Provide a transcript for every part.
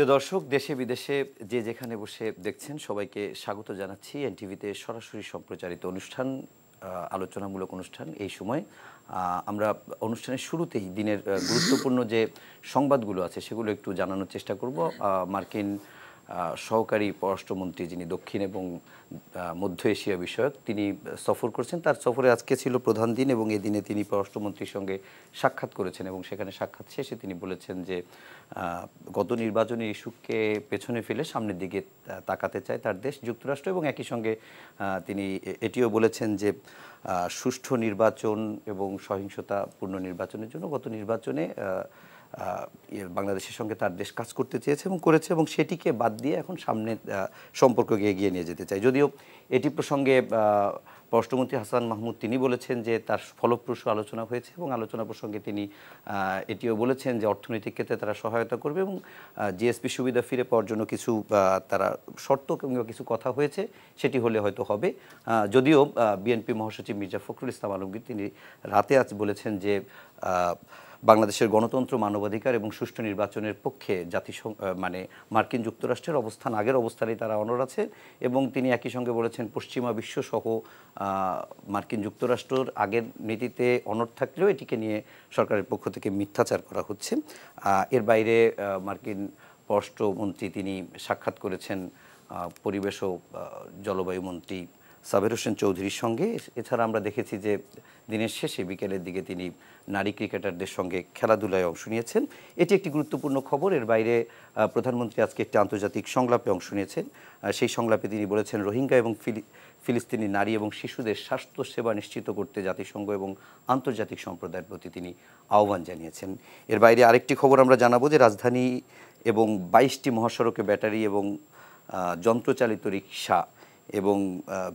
প্রিয় দর্শক, দেশে বিদেশে যে যেখানে বসে দেখছেন সবাইকে স্বাগত জানাচ্ছি এনটিভিতে সরাসরি সম্প্রচারিত অনুষ্ঠান, আলোচনামূলক অনুষ্ঠান। এই সময় আমরা অনুষ্ঠানের শুরুতেই দিনের গুরুত্বপূর্ণ যে সংবাদগুলো আছে সেগুলো একটু জানানোর চেষ্টা করব। মার্কিন সহকারী পররাষ্ট্রমন্ত্রী, যিনি দক্ষিণ এবং মধ্য এশিয়া বিষয়ক, তিনি সফর করছেন। তার সফরে আজকে ছিল প্রধান দিন এবং এই দিনে তিনি পররাষ্ট্রমন্ত্রীর সঙ্গে সাক্ষাৎ করেছেন এবং সেখানে সাক্ষাৎ শেষে তিনি বলেছেন যে গত নির্বাচনী ইস্যুকে পেছনে ফেলে সামনের দিকে তাকাতে চায় তার দেশ যুক্তরাষ্ট্র, এবং একই সঙ্গে তিনি এটিও বলেছেন যে সুষ্ঠু নির্বাচন এবং সহিংসতাপূর্ণ নির্বাচনের জন্য গত নির্বাচনে বাংলাদেশের সঙ্গে তার দেশ কাজ করতে চেয়েছে এবং করেছে, এবং সেটিকে বাদ দিয়ে এখন সামনে সম্পর্ককে এগিয়ে নিয়ে যেতে চায়। যদিও এটি প্রসঙ্গে পররাষ্ট্রমন্ত্রী হাসান মাহমুদ তিনি বলেছেন যে তার ফলপ্রসূ আলোচনা হয়েছে এবং আলোচনা প্রসঙ্গে তিনি এটিও বলেছেন যে অর্থনৈতিক ক্ষেত্রে তারা সহায়তা করবে এবং জিএসপি সুবিধা ফিরে পাওয়ার জন্য কিছু তারা শর্ত কিংবা কিছু কথা হয়েছে, সেটি হলে হয়তো হবে। যদিও বিএনপি মহাসচিব মির্জা ফখরুল ইসলাম আলমগীর তিনি রাতে আজ বলেছেন যে বাংলাদেশের গণতন্ত্র, মানবাধিকার এবং সুষ্ঠু নির্বাচনের পক্ষে মানে মার্কিন যুক্তরাষ্ট্রের অবস্থান আগের অবস্থানেই তারা অনড় আছে, এবং তিনি একই সঙ্গে বলেছেন পশ্চিমা বিশ্বসহ মার্কিন যুক্তরাষ্ট্রের আগের নীতিতে অনড় থাকলেও এটিকে নিয়ে সরকারের পক্ষ থেকে মিথ্যাচার করা হচ্ছে। এর বাইরে মার্কিন পররাষ্ট্রমন্ত্রী তিনি সাক্ষাৎ করেছেন পরিবেশ ও জলবায়ু মন্ত্রী সাবের হোসেন চৌধুরীর সঙ্গে। এছাড়া আমরা দেখেছি যে দিনের শেষে বিকেলের দিকে তিনি নারী ক্রিকেটারদের সঙ্গে খেলাধুলায় অংশ নিয়েছেন। এটি একটি গুরুত্বপূর্ণ খবর। এর বাইরে প্রধানমন্ত্রী আজকে একটি আন্তর্জাতিক সংলাপে অংশ নিয়েছেন। সেই সংলাপে তিনি বলেছেন রোহিঙ্গা এবং ফিলিস্তিনি নারী এবং শিশুদের স্বাস্থ্যসেবা নিশ্চিত করতে জাতিসংঘ এবং আন্তর্জাতিক সম্প্রদায়ের প্রতি তিনি আহ্বান জানিয়েছেন। এর বাইরে আরেকটি খবর আমরা জানাবো যে রাজধানী এবং 22টি মহাসড়কে ব্যাটারি এবং যন্ত্রচালিত রিকশা এবং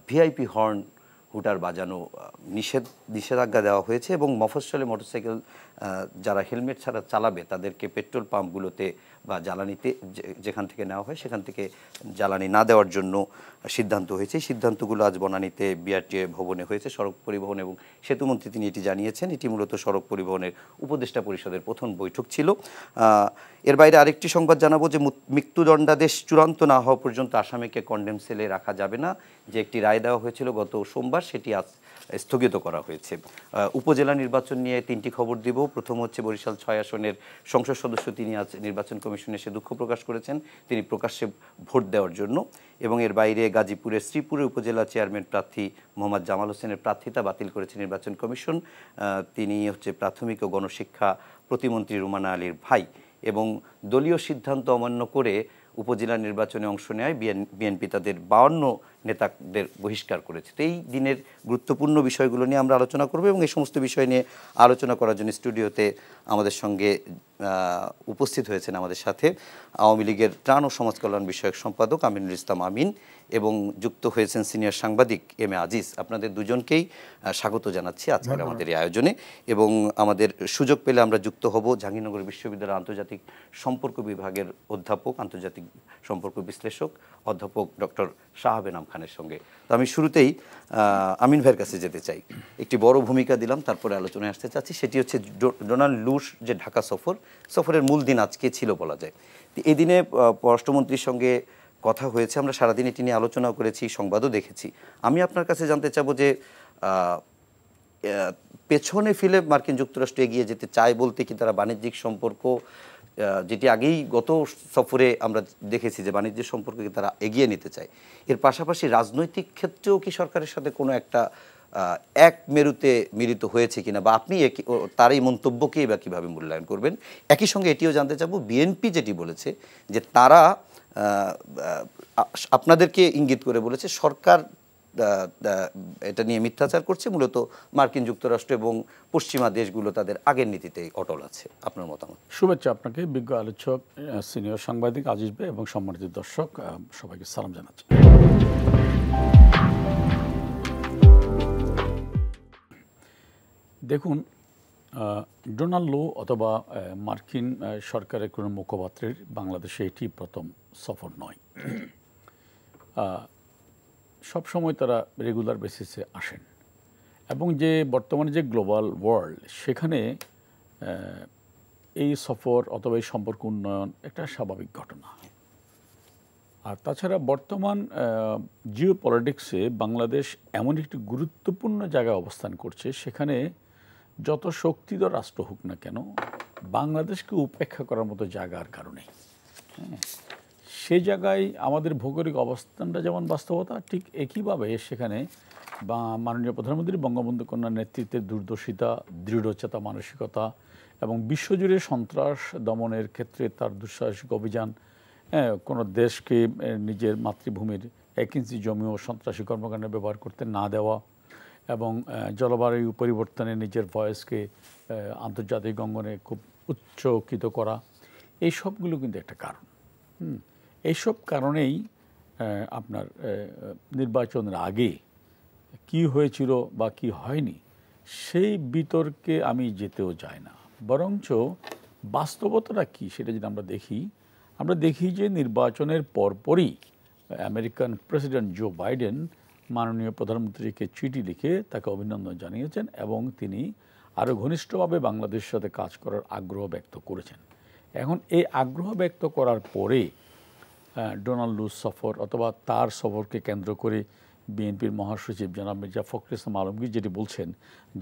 ভিআইপি হর্ন হুটার বাজানো নিষেধাজ্ঞা দেওয়া হয়েছে, এবং মফস্বলে মোটরসাইকেল যারা হেলমেট ছাড়া চালাবে তাদেরকে পেট্রোল পাম্পগুলোতে বা জ্বালানিতে যেখান থেকে নেওয়া হয় সেখান থেকে জ্বালানি না দেওয়ার জন্য সিদ্ধান্ত হয়েছে। সিদ্ধান্তগুলো আজ বনানীতে বিআরটিএ ভবনে হয়েছে। সড়ক পরিবহন এবং সেতুমন্ত্রী তিনি এটি জানিয়েছেন। এটি মূলত সড়ক পরিবহনের উপদেষ্টা পরিষদের প্রথম বৈঠক ছিল। এর বাইরে আরেকটি সংবাদ জানাবো যে মৃত্যুদণ্ডাদেশ চূড়ান্ত না হওয়া পর্যন্ত আসামিকে কন্ডেম সেলে রাখা যাবে না, যে একটি রায় দেওয়া হয়েছিল গত সোমবার, সেটি আজ স্থগিত করা হয়েছে। উপজেলা নির্বাচন নিয়ে তিনটি খবর দিব। প্রথম হচ্ছে বরিশাল 6 আসনের সংসদ সদস্য তিনি আজ নির্বাচন কমিশনে এসে দুঃখ প্রকাশ করেছেন তিনি প্রকাশ্যে ভোট দেওয়ার জন্য, এবং এর বাইরে গাজীপুরের শ্রীপুরে উপজেলা চেয়ারম্যান প্রার্থী মোহাম্মদ জামাল হোসেনের প্রার্থিতা বাতিল করেছে নির্বাচন কমিশন। তিনি হচ্ছে প্রাথমিক ও গণশিক্ষা প্রতিমন্ত্রী রুমানা আলীর ভাই, এবং দলীয় সিদ্ধান্ত অমান্য করে উপজেলা নির্বাচনে অংশ নেয় বিএনপি তাদের 52 নেতাদের বহিষ্কার করেছে। তো এই দিনের গুরুত্বপূর্ণ বিষয়গুলো নিয়ে আমরা আলোচনা করব, এবং এই সমস্ত বিষয় নিয়ে আলোচনা করার জন্য স্টুডিওতে আমাদের সঙ্গে উপস্থিত হয়েছেন আমাদের সাথে আওয়ামী লীগের ত্রাণ ও সমাজ কল্যাণ বিষয়ক সম্পাদক আমিনুল ইসলাম আমিন, এবং যুক্ত হয়েছেন সিনিয়র সাংবাদিক এম এ আজিজ। আপনাদের দুজনকেই স্বাগত জানাচ্ছি আজকের আমাদের এই আয়োজনে, এবং আমাদের সুযোগ পেলে আমরা যুক্ত হব জাহাঙ্গীরনগর বিশ্ববিদ্যালয়ের আন্তর্জাতিক সম্পর্ক বিভাগের অধ্যাপক, আন্তর্জাতিক সম্পর্ক বিশ্লেষক অধ্যাপক ডক্টর শাহাব এনাম খানের সঙ্গে। তো আমি শুরুতেই আমিন ভাইয়ের কাছে যেতে চাই। একটি বড় ভূমিকা দিলাম, তারপরে আলোচনায় আসতে চাচ্ছি। সেটি হচ্ছে ডোনাল্ড লুশ যে ঢাকা সফরের মূল দিন আজকে ছিল বলা যায়। এই দিনে পররাষ্ট্রমন্ত্রীর সঙ্গে কথা হয়েছে, আমরা সারাদিন এটি নিয়ে আলোচনাও করেছি, সংবাদও দেখেছি। আমি আপনার কাছে জানতে চাবো যে পেছনে ফেলে মার্কিন যুক্তরাষ্ট্র এগিয়ে যেতে চায় বলতে কি তারা বাণিজ্যিক সম্পর্ক, যেটি আগেই গত সফরে আমরা দেখেছি যে বাণিজ্য সম্পর্ককে তারা এগিয়ে নিতে চায়, এর পাশাপাশি রাজনৈতিক ক্ষেত্রেও কি সরকারের সাথে কোনো একটা এক মেরুতে মিলিত হয়েছে কিনা, বা আপনি তার এই মন্তব্যকেই বা কীভাবে মূল্যায়ন করবেন? একই সঙ্গে এটিও জানতে চাবো বিএনপি যেটি বলেছে যে তারা আপনাদেরকে ইঙ্গিত করে বলেছে সরকার এটা নিয়ে মিথ্যাচার করছে, মূলত মার্কিন যুক্তরাষ্ট্র এবং পশ্চিমা দেশগুলো তাদের আগের নীতিতেই অটল আছে। আপনার মতামত? শুভেচ্ছা আপনাকে, বিজ্ঞ আলোচক, সিনিয়র সাংবাদিক আজিজ ভাই এবং সম্মানিত দর্শক সবাইকে সালাম জানাচ্ছি। দেখুন, ডোনাল্ড লো অথবা মার্কিন সরকারের কোনো মুখপাত্রের বাংলাদেশে এটি প্রথম সফর নয়। সবসময় তারা রেগুলার বেসিসে আসেন, এবং যে বর্তমানে যে গ্লোবাল ওয়ার্ল্ড, সেখানে এই সফর অথবা এই সম্পর্ক উন্নয়ন একটা স্বাভাবিক ঘটনা। আর তাছাড়া বর্তমান জিও পলিটিক্সে বাংলাদেশ এমন একটি গুরুত্বপূর্ণ জায়গায় অবস্থান করছে, সেখানে যত শক্তিধর রাষ্ট্র হোক না কেন বাংলাদেশকে উপেক্ষা করার মতো জায়গার কারণে, হ্যাঁ, সে জায়গায় আমাদের ভৌগোলিক অবস্থানটা যেমন বাস্তবতা, ঠিক একইভাবে সেখানে বা মাননীয় প্রধানমন্ত্রী বঙ্গবন্ধু কন্যার নেতৃত্বের দূরদর্শিতা, দৃঢ়চেতা মানসিকতা এবং বিশ্বজুড়ে সন্ত্রাস দমনের ক্ষেত্রে তার দুঃসাহসিক অভিযান, কোনো দেশকে নিজের মাতৃভূমির 1 ইঞ্চি জমিও সন্ত্রাসী কর্মকাণ্ডে ব্যবহার করতে না দেওয়া এবং জলবায়ু পরিবর্তনে নিজের ভয়েসকে আন্তর্জাতিক অঙ্গনে খুব উচ্চকিত করা, এই সবগুলো কিন্তু একটা কারণ। এইসব কারণেই আপনার নির্বাচনের আগে কি হয়েছিল বা কি হয়নি সেই বিতর্কে আমি যেতেও চাই না, বরঞ্চ বাস্তবতাটা কি সেটা যদি আমরা দেখি যে নির্বাচনের পরপরই আমেরিকান প্রেসিডেন্ট জো বাইডেন মাননীয় প্রধানমন্ত্রীকে চিঠি লিখে তাকে অভিনন্দন জানিয়েছেন এবং তিনি আরও ঘনিষ্ঠভাবে বাংলাদেশের সাথে কাজ করার আগ্রহ ব্যক্ত করেছেন। এখন এই আগ্রহ ব্যক্ত করার পরে ডোনাল্ড লুর সফর অথবা তার সফরকে কেন্দ্র করে বিএনপির মহাসচিব জনাব মির্জা ফখরুল ইসলাম আলমগীর যেটি বলছেন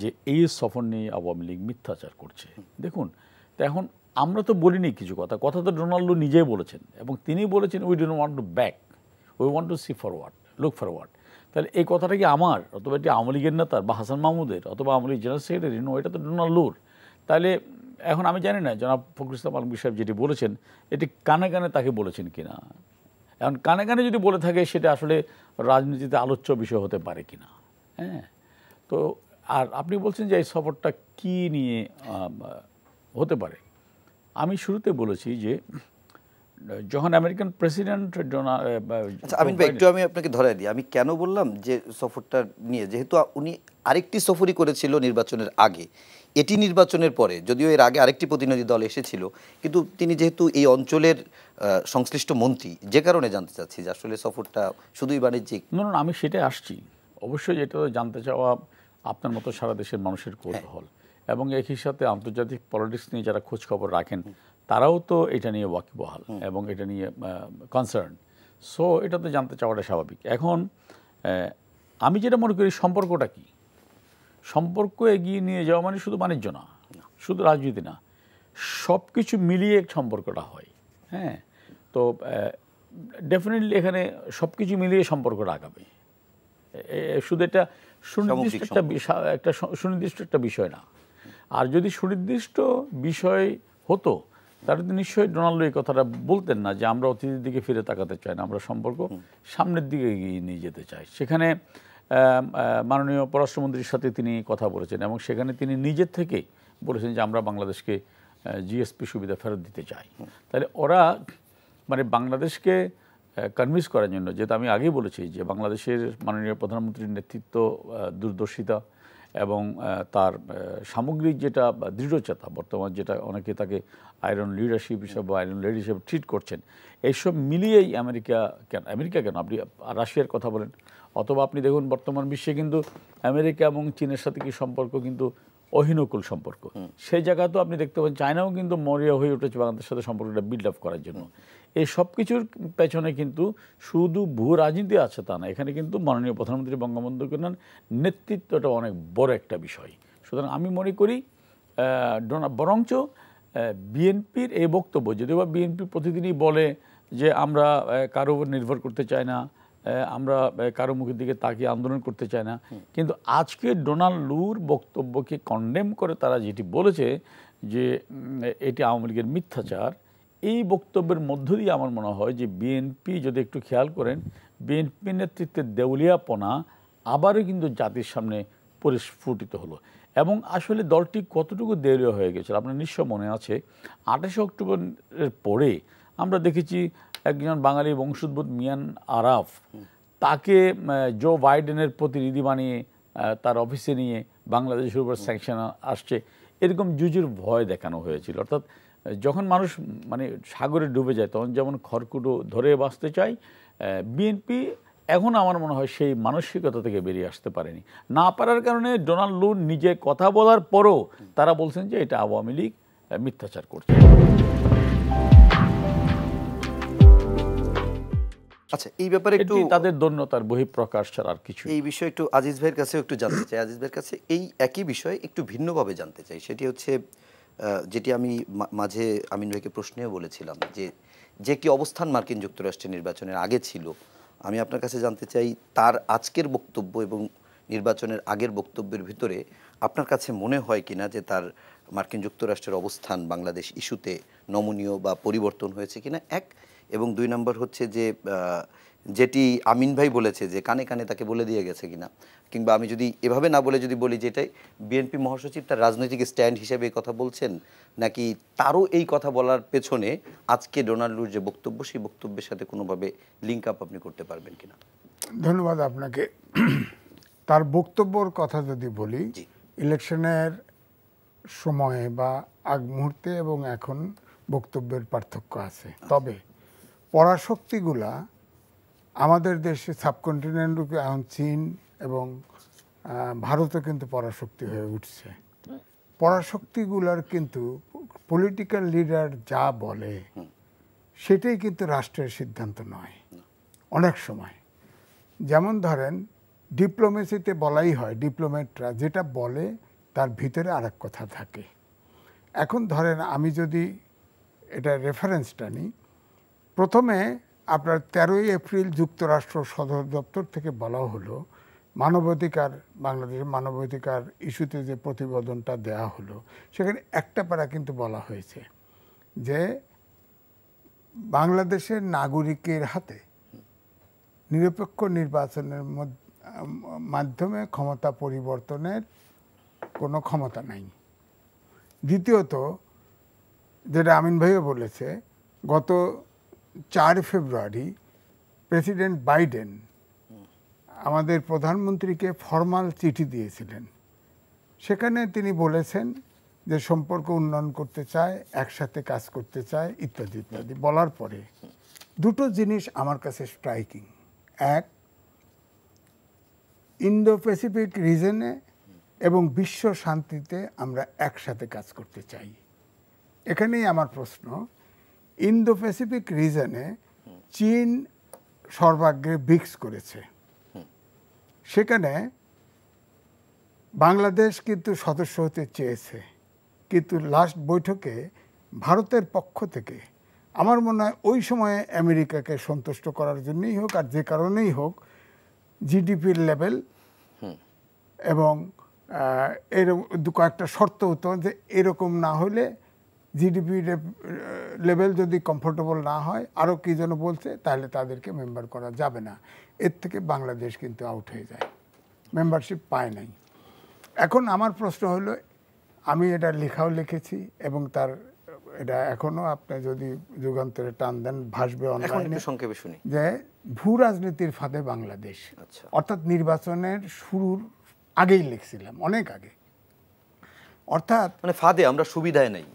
যে এই সফর নিয়ে আওয়ামী লীগ মিথ্যাচার করছে। দেখুন, তো এখন আমরা তো বলিনি কিছু কথা তো ডোনাল্ড লু নিজেই বলেছেন এবং তিনি বলেছেন we don't want to back, we want to see forward, look forward. তাহলে এই কথাটা কি আমার অথবা এটি আওয়ামী লীগের নেতার বা হাসান মাহমুদের অথবা Awami League general secretary? No, এটা তো ডোনাল্ড লুর। তাহলে এখন আমি জানি না জনাব ফখরুল ইসলাম আলমগীর সাহেব যেটি বলেছেন এটি কানে কানে তাকে বলেছেন কিনা। এখন কানে কানে যদি বলে থাকে সেটা আসলে রাজনীতিতে আলোচ্য বিষয় হতে পারে কিনা। হ্যাঁ, তো আর আপনি বলছেন যে এই সফরটা কী নিয়ে হতে পারে। আমি শুরুতে বলেছি যে যখন আমেরিকান প্রেসিডেন্ট আমিন ভাই, একটু আমি আপনাকে ধরাই দিই আমি কেন বললাম যে সফরটা নিয়ে, যেহেতু উনি আরেকটি সফরই করেছিল নির্বাচনের আগে, এটি নির্বাচনের পরে, যদিও এর আগে আরেকটি প্রতিনিধি দল এসেছিল, কিন্তু তিনি যেহেতু এই অঞ্চলের সংশ্লিষ্ট মন্ত্রী, যে কারণে জানতে চাচ্ছি যে আসলে সফরটা শুধুই বাণিজ্যিক। না, আমি সেটাই আসছি। অবশ্যই এটা জানতে চাওয়া আপনার মতো সারা দেশের মানুষের কৌতূহল, এবং একই সাথে আন্তর্জাতিক পলিটিক্স নিয়ে যারা খোঁজ খবর রাখেন তারাও তো এটা নিয়ে ওয়াকিবহাল এবং এটা নিয়ে কনসার্ন। সো এটা তো জানতে চাওয়াটা স্বাভাবিক। এখন আমি যেটা মনে করি, সম্পর্কটা কি, সম্পর্ক এগিয়ে নিয়ে যাওয়া মানে শুধু বাণিজ্য না, শুধু রাজনীতি না, সব কিছু মিলিয়ে সম্পর্কটা হয়। হ্যাঁ, তো ডেফিনেটলি এখানে সব কিছু মিলিয়ে সম্পর্কটা আগাবে। শুধু এটা সুনির্দিষ্ট একটা বিষয় না। আর যদি সুনির্দিষ্ট বিষয় হতো তাহলে তো নিশ্চয়ই ডোনাল্ড এই কথাটা বলতেন না যে আমরা অতীতের দিকে ফিরে তাকাতে চাই না, আমরা সম্পর্ক সামনের দিকে এগিয়ে নিয়ে যেতে চাই। সেখানে মাননীয় পররাষ্ট্রমন্ত্রীর সাথে তিনি কথা বলেছেন এবং সেখানে তিনি নিজের থেকে বলেছেন যে আমরা বাংলাদেশকে জিএসপি সুবিধা ফেরত দিতে চাই। তাহলে ওরা মানে বাংলাদেশকে কনভিন্স করার জন্য, যেহেতু আমি আগেই বলেছি যে বাংলাদেশের মাননীয় প্রধানমন্ত্রীর নেতৃত্ব, দূরদর্শিতা এবং তার সামগ্রিক যেটা দৃঢ়চেতা, বর্তমান যেটা অনেকে তাকে আয়রন লিডারশিপ হিসাবে বা আয়রন লেডি হিসাবে ট্রিট করছেন, এইসব মিলিয়েই আমেরিকা কেন আপনি রাশিয়ার কথা বলেন, অথবা আপনি দেখুন বর্তমান বিশ্বে কিন্তু আমেরিকা এবং চীনের সাথে কি সম্পর্ক কিন্তু অহিনকুল সম্পর্ক। সেই জায়গাতেও আপনি দেখতে পাবেন চায়নাও কিন্তু মরিয়া হয়ে উঠেছে বাংলাদেশের সাথে সম্পর্কটা বিল্ড আপ করার জন্য। এই সব কিছুর পেছনে কিন্তু শুধু ভূ রাজনীতি আছে তা না, এখানে কিন্তু মাননীয় প্রধানমন্ত্রী বঙ্গবন্ধু কন্যার নেতৃত্বটা অনেক বড় একটা বিষয়। সুতরাং আমি মনে করি বরঞ্চ বিএনপির এই বক্তব্য, যদিও বা বিএনপি প্রতিদিনই বলে যে আমরা কারো উপর নির্ভর করতে চাই না, আমরা কারো মুখের দিকে তাকিয়ে আন্দোলন করতে চাই না, কিন্তু আজকে ডোনাল্ড লুর বক্তব্যকে কন্ডেম করে তারা যেটি বলেছে যে এটি আওয়ামী লীগের মিথ্যাচার, এই বক্তব্যের মধ্য দিয়ে আমার মনে হয় যে বিএনপি যদি একটু খেয়াল করেন, বিএনপি নেতৃত্বের দেউলিয়াপনা আবারও কিন্তু জাতির সামনে পরিস্ফুটিত হলো। এবং আসলে দলটি কতটুকু দেউলিয়া হয়ে গেছিল আপনার নিশ্চয় মনে আছে, 28 অক্টোবরের পরে আমরা দেখেছি একজন বাঙালি বংশোদ্ভূত মিয়ান আরাফ, তাকে জো বাইডেনের প্রতিনিধি বানিয়ে তার অফিসে নিয়ে বাংলাদেশের উপর স্যাংশন আসছে এরকম জুজুর ভয় দেখানো হয়েছিল। অর্থাৎ যখন মানুষ মানে সাগরে ডুবে যায় তখন যেমন খড়কুটো ধরে বাঁচতে চায়, বিএনপি এখন আমার মনে হয় সেই মানসিকতা থেকে বেরিয়ে আসতে পারেনি। না পারার কারণে ডোনাল্ড লু নিজে কথা বলার পরও তারা বলছেন যে এটা আওয়ামী লীগ মিথ্যাচার করছে। আচ্ছা, এই ব্যাপারে একটু এটি তাদের দৈন্যতার বহিঃপ্রকাশ ছাড়া আর কিছু। এই বিষয়ে একটু আজিজ ভাইয়ের কাছেও একটু জানতে চাই। আজিজ ভাইয়ের কাছে এই একই বিষয়ে একটু ভিন্নভাবে জানতে চাই। সেটি হচ্ছে যেটি আমি মাঝে আমিন ভাইকে প্রশ্নেও বলেছিলাম যে যে কি অবস্থান মার্কিন যুক্তরাষ্ট্রের নির্বাচনের আগে ছিল, আমি আপনার কাছে জানতে চাই তার আজকের বক্তব্য এবং নির্বাচনের আগের বক্তব্যের ভিতরে আপনার কাছে মনে হয় কিনা যে তার মার্কিন যুক্তরাষ্ট্রের অবস্থান বাংলাদেশ ইস্যুতে নমনীয় বা পরিবর্তন হয়েছে কিনা, এক। এবং দুই নম্বর হচ্ছে যে যেটি আমিন ভাই বলেছে যে কানে কানে তাকে বলে দিয়ে গেছে কিনা, কিংবা আমি যদি এভাবে না বলে যদি বলি যে এটাই বিএনপি মহাসচিব তার রাজনৈতিক স্ট্যান্ড হিসেবে এই কথা বলছেন, নাকি তারও এই কথা বলার পেছনে আজকে ডোনাল্ডুর যে বক্তব্য সেই বক্তব্যের সাথে কোনোভাবে লিঙ্ক আপ আপনি করতে পারবেন কিনা? ধন্যবাদ আপনাকে। তার বক্তব্যর কথা যদি বলি, ইলেকশনের সময়ে বা আগ মুহূর্তে এবং এখন বক্তব্যের পার্থক্য আছে। তবে পরাশক্তিগুলা আমাদের দেশে সাবকন্টিনেন্টকে এখন চীন এবং ভারতও কিন্তু পরাশক্তি হয়ে উঠছে। পরাশক্তিগুলার কিন্তু পলিটিক্যাল লিডার যা বলে সেটাই কিন্তু রাষ্ট্রের সিদ্ধান্ত নয় অনেক সময়। যেমন ধরেন ডিপ্লোমেসিতে বলাই হয়, ডিপ্লোম্যাটরা যেটা বলে তার ভিতরে আরেক কথা থাকে। এখন ধরেন আমি যদি এটা রেফারেন্সটা নিই, প্রথমে আপনার 13ই এপ্রিল যুক্তরাষ্ট্র সদর দপ্তর থেকে বলা হলো মানবাধিকার, বাংলাদেশের মানবাধিকার ইস্যুতে যে প্রতিবেদনটা দেয়া হলো সেখানে একটা প্যারা কিন্তু বলা হয়েছে যে বাংলাদেশের নাগরিকের হাতে নিরপেক্ষ নির্বাচনের মাধ্যমে ক্ষমতা পরিবর্তনের কোনো ক্ষমতা নাই। দ্বিতীয়ত, যেটা আমিন ভাইও বলেছে, গত 4 ফেব্রুয়ারি প্রেসিডেন্ট বাইডেন আমাদের প্রধানমন্ত্রীকে ফরমাল চিঠি দিয়েছিলেন। সেখানে তিনি বলেছেন যে সম্পর্ক উন্নয়ন করতে চায়, একসাথে কাজ করতে চায়, ইত্যাদি ইত্যাদি বলার পরে দুটো জিনিস আমার কাছে স্ট্রাইকিং। এক, ইন্দো প্যাসিফিক রিজনে এবং বিশ্ব শান্তিতে আমরা একসাথে কাজ করতে চাই। এখানেই আমার প্রশ্ন, ইন্দো প্যাসিফিক রিজনে চীন সর্বাগ্রে ব্রিক্স করেছে, সেখানে বাংলাদেশ কিন্তু সদস্য হতে চেয়েছে, কিন্তু লাস্ট বৈঠকে ভারতের পক্ষ থেকে আমার মনে হয় ওই সময়ে আমেরিকাকে সন্তুষ্ট করার জন্যই হোক আর যে কারণেই হোক জিডিপির লেভেল এবং এর কয়েকটা শর্ত হতো যে এরকম না হলে জিডিপি লেভেল যদি কমফোর্টেবল না হয়, আরও কী যেন বলছে, তাহলে তাদেরকে মেম্বার করা যাবে না। এর থেকে বাংলাদেশ কিন্তু আউট হয়ে যায়, মেম্বারশিপ পায় নাই। এখন আমার প্রশ্ন হলো, আমি এটা লেখাও লিখেছি এবং তার এটা এখনও আপনি যদি যুগান্তরে টান দেন ভাসবে অনলাইনে, সংক্ষেপে শুনি, যে ভূ রাজনীতির ফাঁদে বাংলাদেশ। আচ্ছা, অর্থাৎ নির্বাচনের শুরুর আগেই লিখছিলাম, অনেক আগে। অর্থাৎ মানে ফাঁদে আমরা সুবিধায় নাই,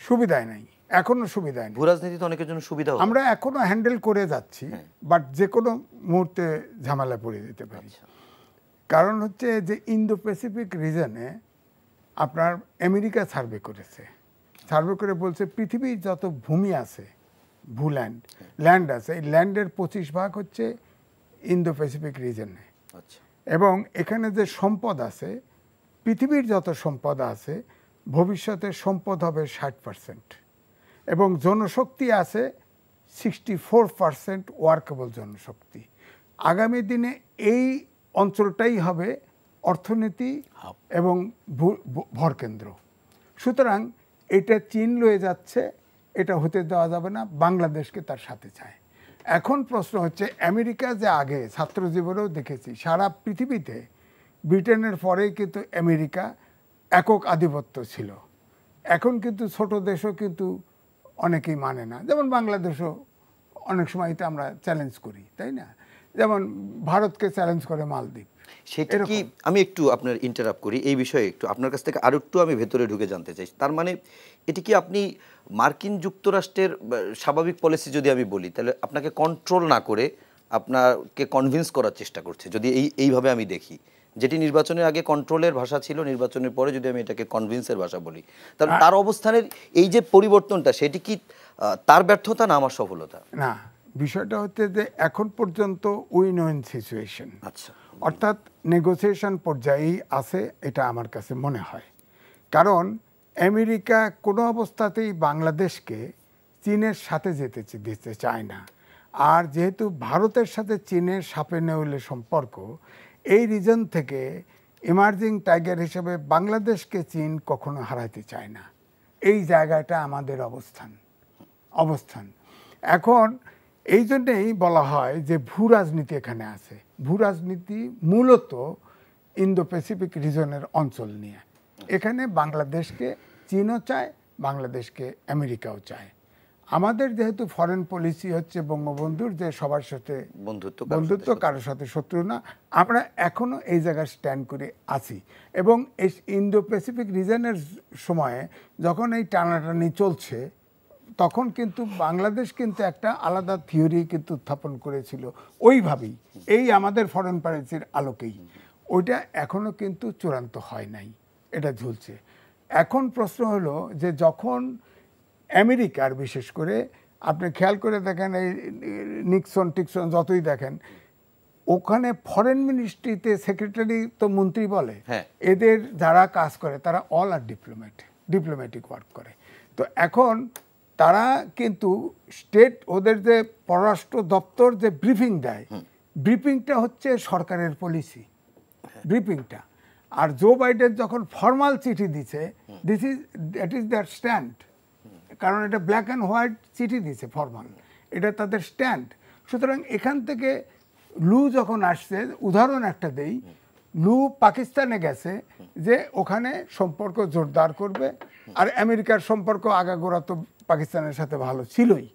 সুবিধায় নাই, এখনো সুবিধায় নেই। ভূ রাজনীতিতে অনেকের জন্য সুবিধা আমরা এখনো হ্যান্ডেল করে যাচ্ছি, বাট যে কোনো মুহূর্তে ঝামেলা পড়ে যেতে পারি। কারণ হচ্ছে যে ইন্দো প্যাসিফিক রিজনে আপনার আমেরিকা সার্ভে করেছে, সার্ভে করে বলছে পৃথিবীর যত ভূমি আছে, ভূল্যান্ড ল্যান্ড আছে, এই ল্যান্ডের 25% হচ্ছে ইন্দো প্যাসিফিক রিজনে। এবং এখানে যে সম্পদ আছে, পৃথিবীর যত সম্পদ আছে ভবিষ্যতে সম্পদ হবে 60%, এবং জনশক্তি আছে 64% ওয়ার্কেবল জনশক্তি। আগামী দিনে এই অঞ্চলটাই হবে অর্থনীতি এবং ভরকেন্দ্র। সুতরাং এটা চীন লয়ে যাচ্ছে, এটা হতে দেওয়া যাবে না, বাংলাদেশকে তার সাথে চায়। এখন প্রশ্ন হচ্ছে, আমেরিকা যে আগে ছাত্র জীবনেও দেখেছি সারা পৃথিবীতে ব্রিটেনের পরেই কিন্তু আমেরিকা একক আধিপত্য ছিল। এখন কিন্তু ছোট দেশও কিন্তু অনেকেই মানে না, যেমন বাংলাদেশও অনেক সময় এটা আমরা চ্যালেঞ্জ করি, তাই না? যেমন ভারতকে চ্যালেঞ্জ করে মালদ্বীপ। সেটা কি, আমি একটু আপনার ইন্টারাপ্ট করি এই বিষয়ে, একটু আপনার কাছ থেকে আরও একটু আমি ভেতরে ঢুকে জানতে চাই। তার মানে এটি কি আপনি মার্কিন যুক্তরাষ্ট্রের স্বাভাবিক পলিসি যদি আমি বলি, তাহলে আপনাকে কন্ট্রোল না করে আপনাকে কনভিন্স করার চেষ্টা করছে, যদি এইভাবে আমি দেখি, যেটি নির্বাচনের আগে কন্ট্রোলের ভাষা ছিল, নির্বাচনের পরে যদি আমি এটাকে কনভিন্সের ভাষা বলি, তাহলে তার অবস্থানের এই যে পরিবর্তনটা, সেটি কি তার ব্যর্থতা না আমার সফলতা? না, বিষয়টা হচ্ছে যে এখন পর্যন্ত উইন উইন সিচুয়েশন, আচ্ছা, অর্থাৎ নেগোসিয়েশন পর্যায়েই আছে, এটা আমার কাছে মনে হয়। কারণ আমেরিকা কোনো অবস্থাতেই বাংলাদেশকে চীনের সাথে দিতে চায় না। আর যেহেতু ভারতের সাথে চীনের সাপে নেউলে সম্পর্ক, এই রিজন থেকে ইমার্জিং টাইগার হিসেবে বাংলাদেশকে চীন কখনো হারাতে চায় না। এই জায়গাটা আমাদের অবস্থান এখন। এই জন্যেই বলা হয় যে ভূ রাজনীতি এখানে আছে। ভূ রাজনীতি মূলত ইন্দো প্যাসিফিক রিজনের অঞ্চল নিয়ে। এখানে বাংলাদেশকে চীনও চায়, বাংলাদেশকে আমেরিকাও চায়। আমাদের যেহেতু ফরেন পলিসি হচ্ছে বঙ্গবন্ধুর, যে সবার সাথে বন্ধুত্ব, কারোর সাথে শত্রু না, আমরা এখনো এই জায়গায় স্ট্যান্ড করে আছি। এবং এই ইন্দো প্যাসিফিক রিজনের সময়ে যখন এই টানাটানি চলছে, তখন কিন্তু বাংলাদেশ কিন্তু একটা আলাদা থিওরি কিন্তু উত্থাপন করেছিল ওইভাবেই, এই আমাদের ফরেন পলিসির আলোকেই। ওইটা এখনো কিন্তু চূড়ান্ত হয় নাই, এটা ঝুলছে। এখন প্রশ্ন হলো যে যখন আমেরিকার, বিশেষ করে আপনি খেয়াল করে দেখেন, এই নিক্সন টিক্সন যতই দেখেন, ওখানে ফরেন মিনিস্ট্রিতে সেক্রেটারি তো মন্ত্রী বলে, এদের যারা কাজ করে তারা অল আর ডিপ্লোম্যাটিক ওয়ার্ক করে। তো এখন তারা কিন্তু স্টেট, ওদের যে পররাষ্ট্র দপ্তর যে ব্রিফিং দেয়, ব্রিফিংটা হচ্ছে সরকারের পলিসি ব্রিফিংটা। আর জো বাইডেন যখন ফর্মাল চিঠি দিছে, দ্যাট ইজ দ্যাট স্ট্যান্ড। কারণ এটা ব্ল্যাক অ্যান্ড হোয়াইট চিঠি দিছে ফর্মাল, এটা তাদের স্ট্যান্ড। সুতরাং এখান থেকে লু যখন আসছে, উদাহরণ একটা দেই, লু পাকিস্তানে গেছে যে ওখানে সম্পর্ক জোরদার করবে, আর আমেরিকার সম্পর্ক আগাগোড়া তো পাকিস্তানের সাথে ভালো ছিলই।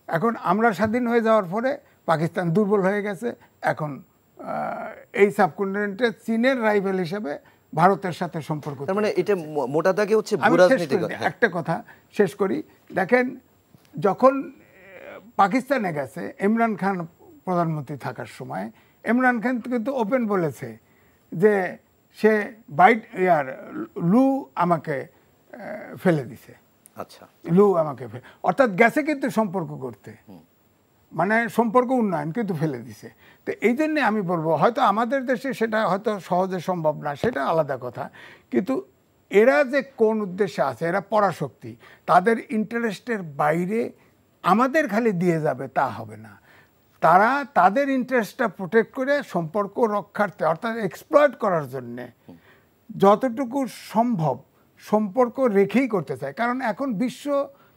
এখন আমরা স্বাধীন হয়ে যাওয়ার পরে পাকিস্তান দুর্বল হয়ে গেছে, এখন এই সাবকন্টিনেন্টে চীনের রাইভেল হিসেবে ভারতের সাথে সম্পর্ক। মানে এটা মোটা দাগে হচ্ছে একটা কথা শেষ করি, দেখেন যখন পাকিস্তানে গেছে ইমরান খান প্রধানমন্ত্রী থাকার সময়, ইমরান খান কিন্তু ওপেন বলেছে যে সে লু আমাকে ফেলে দিছে। আচ্ছা, লু আমাকে অর্থাৎ গেছে কিন্তু সম্পর্ক করতে, মানে সম্পর্ক উন্নয়ন, কিন্তু ফেলে দিছে। তো এই জন্যে আমি বলবো, হয়তো আমাদের দেশে সেটা হয়তো সহজে সম্ভব না, সেটা আলাদা কথা, কিন্তু এরা যে কোন উদ্দেশ্যে আছে, এরা পরাশক্তি, তাদের ইন্টারেস্টের বাইরে আমাদের খালি দিয়ে যাবে তা হবে না। তারা তাদের ইন্টারেস্টটা প্রোটেক্ট করে সম্পর্ক রক্ষার্থে, অর্থাৎ এক্সপ্লয়েট করার জন্যে যতটুকু সম্ভব সম্পর্ক রেখেই করতে চায়। কারণ এখন বিশ্ব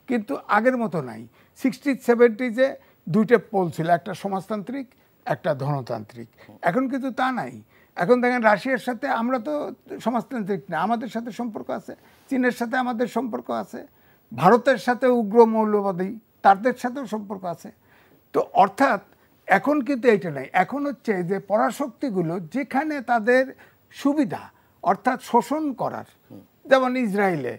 কিন্তু আগের মতো নাই। 60-70 দুইটা পোল ছিল, একটা সমাজতান্ত্রিক, একটা ধনতান্ত্রিক। এখন কিন্তু তা নাই। এখন দেখেন রাশিয়ার সাথে আমরা তো সমাজতান্ত্রিক না, আমাদের সাথে সম্পর্ক আছে। চীনের সাথে আমাদের সম্পর্ক আছে, ভারতের সাথে উগ্র মৌলবাদী তাদের সাথেও সম্পর্ক আছে। তো অর্থাৎ এখন কিন্তু এইটা নাই। এখন হচ্ছে যে পরাশক্তিগুলো যেখানে তাদের সুবিধা, অর্থাৎ শোষণ করার, যেমন ইসরায়েলে,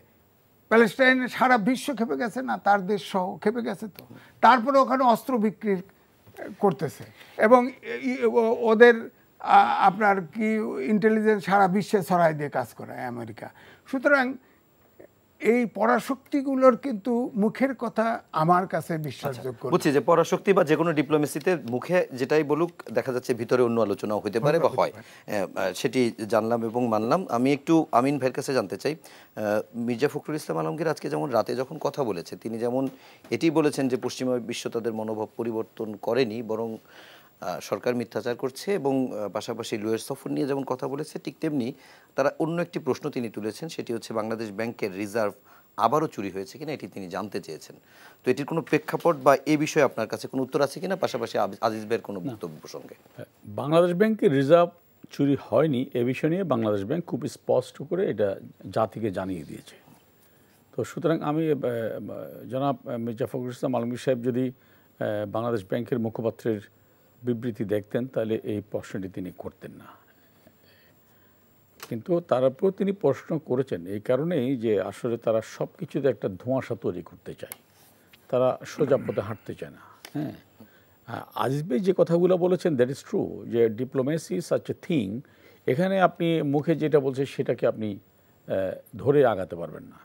প্যালেস্টাইনে সারা বিশ্ব খেপে গেছে না, তার দেশ সহ খেপে গেছে। তো তারপরে ওখানে অস্ত্র বিক্রি করতেছে, এবং ওদের আপনার কি ইন্টেলিজেন্স সারা বিশ্বে ছড়াই দিয়ে কাজ করে আমেরিকা। সুতরাং এই পরাশক্তিগুলোর কিন্তু মুখের কথা আমার কাছে বিশ্বাসযোগ্য। বুঝছি যে পরাশক্তি বা যে কোনো ডিপ্লোমেসিতে মুখে যেটাই বলুক, দেখা যাচ্ছে ভিতরে অন্য আলোচনাও হতে পারে বা হয়, সেটি জানলাম এবং মানলাম। আমি একটু আমিন ভাইয়ের কাছে জানতে চাই, মির্জা ফখরুল ইসলাম আলমগীর আজকে যেমন রাতে যখন কথা বলেছে, তিনি যেমন এটি বলেছেন যে পশ্চিমা বিশ্ব তাদের মনোভাব পরিবর্তন করেনি, বরং সরকার মিথ্যাচার করছে, এবং পাশাপাশি লুয়ের সফর নিয়ে যেমন কথা বলেছে, ঠিক তেমনি তারা অন্য একটি প্রশ্ন তিনি তুলেছেন, সেটি হচ্ছে বাংলাদেশ ব্যাংকের রিজার্ভ আবারও চুরি হয়েছে কিনা, এটি তিনি জানতে চেয়েছেন। তো এটির কোনো প্রেক্ষাপট বা এ বিষয়ে আপনার কাছে কোনো উত্তর আছে কিনা, পাশাপাশি আজিজ ভাইয়ের কোনো বক্তব্য প্রসঙ্গে? বাংলাদেশ ব্যাংকের রিজার্ভ চুরি হয়নি, এ বিষয় নিয়ে বাংলাদেশ ব্যাংক খুব স্পষ্ট করে এটা জাতিকে জানিয়ে দিয়েছে। তো সুতরাং আমি জনাব মির্জা ফখরুল ইসলাম আলমগীর সাহেব যদি বাংলাদেশ ব্যাংকের মুখপাত্রের বিবৃতি দেখতেন, তাহলে এই প্রশ্নটি তিনি করতেন না। কিন্তু তার উপর তিনি প্রশ্ন করেছেন এই কারণেই যে আসলে তারা সব কিছুতে একটা ধোঁয়াশা তৈরি করতে চায়, তারা সোজা পথে হাঁটতে চায় না। আজিজ ভাই যে কথাগুলো বলেছেন, দ্যাট ইজ ট্রু, যে ডিপ্লোমেসি সাচ এ থিং এখানে আপনি মুখে যেটা বলছেন সেটাকে আপনি ধরে আগাতে পারবেন না।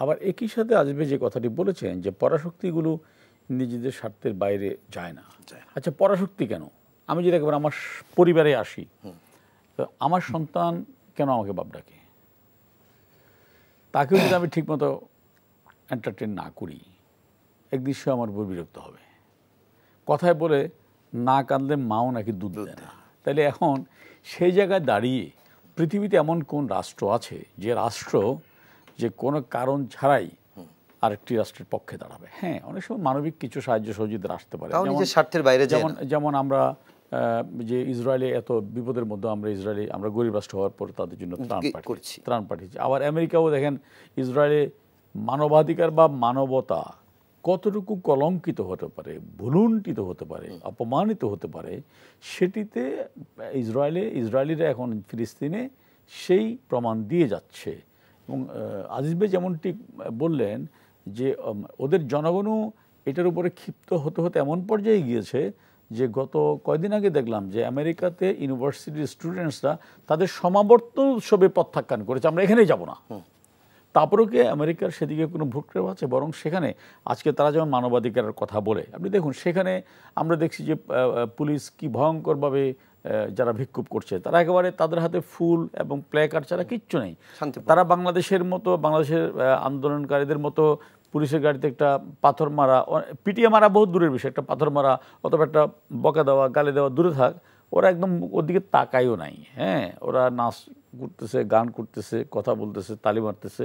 আবার একই সাথে আসবে যে কথাটি বলেছেন যে পরাশক্তিগুলো নিজেদের স্বার্থের বাইরে যায় না। আচ্ছা, পরাশক্তি কেন? আমি যদি একবার আমার পরিবারে আসি, তো আমার সন্তান কেন আমাকে বাপ ডাকে? তাকেও যদি আমি ঠিকমতো এন্টারটেন না করি, একদিন সে আমার উপর বিরক্ত হবে। কথায় বলে না কাঁদলে মাও নাকি দুধ দেয় না। তাহলে এখন সেই জায়গায় দাঁড়িয়ে পৃথিবীতে এমন কোন রাষ্ট্র আছে যে রাষ্ট্র যে কোনো কারণ ছাড়াই আরেকটি রাষ্ট্রের পক্ষে দাঁড়াবে? হ্যাঁ, অনেক সময় মানবিক কিছু সাহায্য সহযোগিতা আসতে পারে, স্বার্থের বাইরে যেমন আমরা যে ইসরায়েলে এত বিপদের মধ্যে আমরা গরিব রাষ্ট্র হওয়ার পর তাদের জন্য ত্রাণ পাঠিয়েছি। আবার আমেরিকাও দেখেন ইসরায়েলে মানবাধিকার বা মানবতা কতটুকু কলঙ্কিত হতে পারে, ভুলুণ্ঠিত হতে পারে, অপমানিত হতে পারে, সেটিতে ইসরায়েলিরা এখন ফিলিস্তিনে সেই প্রমাণ দিয়ে যাচ্ছে। এবং আজিজ ভাই যেমনটি বললেন যে ওদের জনগণও এটার উপরে ক্ষিপ্ত হতে হতে এমন পর্যায়ে গিয়েছে যে গত কয়দিন আগে দেখলাম যে আমেরিকাতে ইউনিভার্সিটির স্টুডেন্টসরা তাদের সমাবর্তন উৎসবে প্রত্যাখ্যান করেছে, আমরা এখানেই যাব না। তারপরেও কি আমেরিকার সেদিকে কোনো ভ্রুক্ষেপ আছে? বরং সেখানে আজকে তারা যেমন মানবাধিকারের কথা বলে, আপনি দেখুন সেখানে আমরা দেখছি যে পুলিশ কি ভয়ঙ্করভাবে যারা বিক্ষোভ করছে তারা একেবারে তাদের হাতে ফুল এবং প্ল্যাকার্ড ছাড়া কিচ্ছু নেই। তারা বাংলাদেশের আন্দোলনকারীদের মতো পুলিশের গাড়িতে একটা পাথর মারা, পিটিয়ে মারা বহুত দূরের বিষয়, একটা পাথর মারা অথবা একটা বকা দেওয়া, গালি দেওয়া দূরে থাক, ওরা একদম ওদিকে তাকাইও নাই। হ্যাঁ, ওরা নাচ করতেছে, গান করতেছে, কথা বলতেছে, তালি মারতেছে।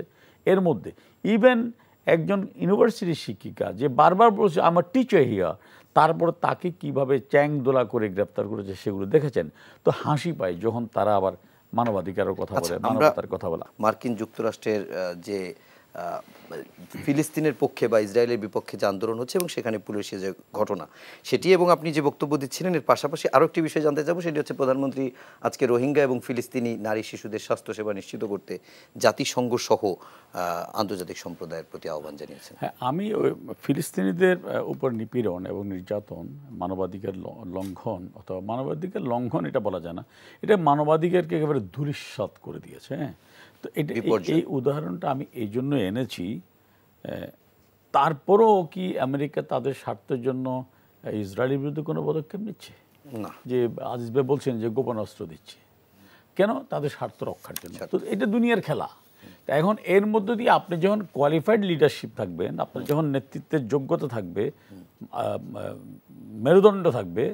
এর মধ্যে ইভেন একজন ইউনিভার্সিটির শিক্ষিকা যে বারবার বলছে আমার টিচার হিয়ার, তারপর তাকে কিভাবে চ্যাং দোলা করে গ্রেপ্তার করেছে সেগুলো দেখেছেন। তো হাসি পায় যখন তারা আবার মানবাধিকারের কথা বলে, মানবতার কথা বলে। মার্কিন যুক্তরাষ্ট্রের যে ফিলিস্তিনের পক্ষে বা ইসরায়েলের বিপক্ষে যে আন্দোলন হচ্ছে এবং সেখানে পুলিশের যে ঘটনা সেটি, এবং আপনি যে বক্তব্য দিচ্ছিলেন এর পাশাপাশি আরও একটি বিষয় জানতে চাবো, সেটি হচ্ছে প্রধানমন্ত্রী আজকে রোহিঙ্গা এবং ফিলিস্তিনি নারী শিশুদের স্বাস্থ্যসেবা নিশ্চিত করতে জাতিসংঘ সহ আন্তর্জাতিক সম্প্রদায়ের প্রতি আহ্বান জানিয়েছেন। হ্যাঁ, আমি ফিলিস্তিনিদের উপর নিপীড়ন এবং নির্যাতন, মানবাধিকার লঙ্ঘন, অথবা মানবাধিকার লঙ্ঘন এটা বলা যায় না, এটা মানবাধিকারকে একেবারে ধূলিসাৎ করে দিয়েছে। হ্যাঁ, তো এই উদাহরণটা আমি এই জন্য এনেছি। তারপরও কি আমেরিকা তাদের স্বার্থের জন্য ইসরায়েলের বিরুদ্ধে কোনো পদক্ষেপ নিচ্ছে না? যে আজিজ ভাই বলছেন যে গোপন অস্ত্র দিচ্ছে, কেন? তাদের স্বার্থ রক্ষার জন্য। তো এটা দুনিয়ার খেলা। এখন এর মধ্য দিয়ে আপনি যখন কোয়ালিফাইড লিডারশিপ থাকবেন, আপনার যখন নেতৃত্বের যোগ্যতা থাকবে, মেরুদণ্ড থাকবে,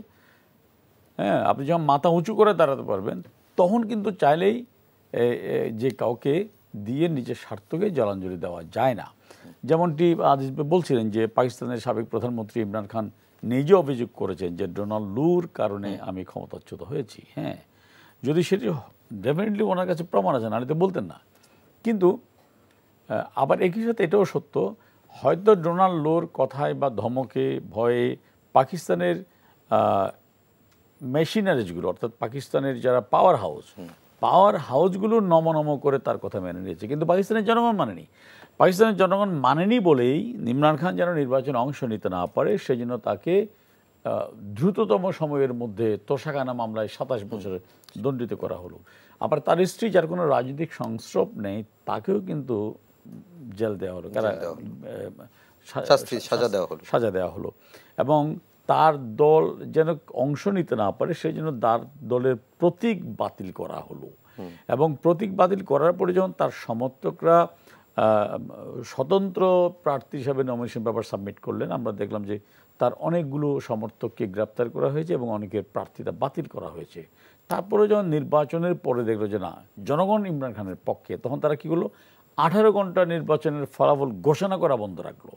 হ্যাঁ, আপনি যখন মাথা উঁচু করে দাঁড়াতে পারবেন, তখন কিন্তু চাইলেই যে কাউকে দিয়ে নিজের স্বার্থকে জলাঞ্জলি দেওয়া যায় না। যেমনটি আজিজ বলছিলেন যে পাকিস্তানের সাবেক প্রধানমন্ত্রী ইমরান খান নিজে অভিযোগ করেছেন যে ডোনাল্ড লুর কারণে আমি ক্ষমতাচ্যুত হয়েছি। হ্যাঁ, যদি সেটি ডেফিনেটলি ওনার কাছে প্রমাণ আছে, নাহলে তো বলতেন না। কিন্তু আবার একই সাথে এটাও সত্য, হয়তো ডোনাল্ড লুর কথায় বা ধমকে ভয়ে পাকিস্তানের মেশিনারিজগুলো, অর্থাৎ পাকিস্তানের যারা পাওয়ার হাউসগুলো নম করে তার কথা মেনে নিয়েছে, কিন্তু পাকিস্তানের জনগণ মানেনি। পাকিস্তানের জনগণ মানেনি বলেই ইমরান খান যেন নির্বাচনে অংশ নিতে না পারে, সেজন্য তাকে দ্রুততম সময়ের মধ্যে তোষাখানা মামলায় 27 বছরে দণ্ডিত করা হলো। আবার তার স্ত্রী, যার কোনো রাজনৈতিক সংস্রব নেই, তাকেও কিন্তু জেল দেওয়া হলো, সাজা দেওয়া হলো। এবং তার দল যেন অংশ নিতে না পারে সেই জন্য তার দলের প্রতীক বাতিল করা হলো। এবং প্রতীক বাতিল করার পরে যখন তার সমর্থকরা স্বতন্ত্র প্রার্থী হিসাবে নমিনেশন পেপার সাবমিট করলেন, আমরা দেখলাম যে তার অনেকগুলো সমর্থককে গ্রেপ্তার করা হয়েছে এবং অনেকের প্রার্থিতা বাতিল করা হয়েছে। তারপরে যখন নির্বাচনের পরে দেখলো যে না, জনগণ ইমরান খানের পক্ষে, তখন তারা কী করলো, 18 ঘন্টা নির্বাচনের ফলাফল ঘোষণা করা বন্ধ রাখলো।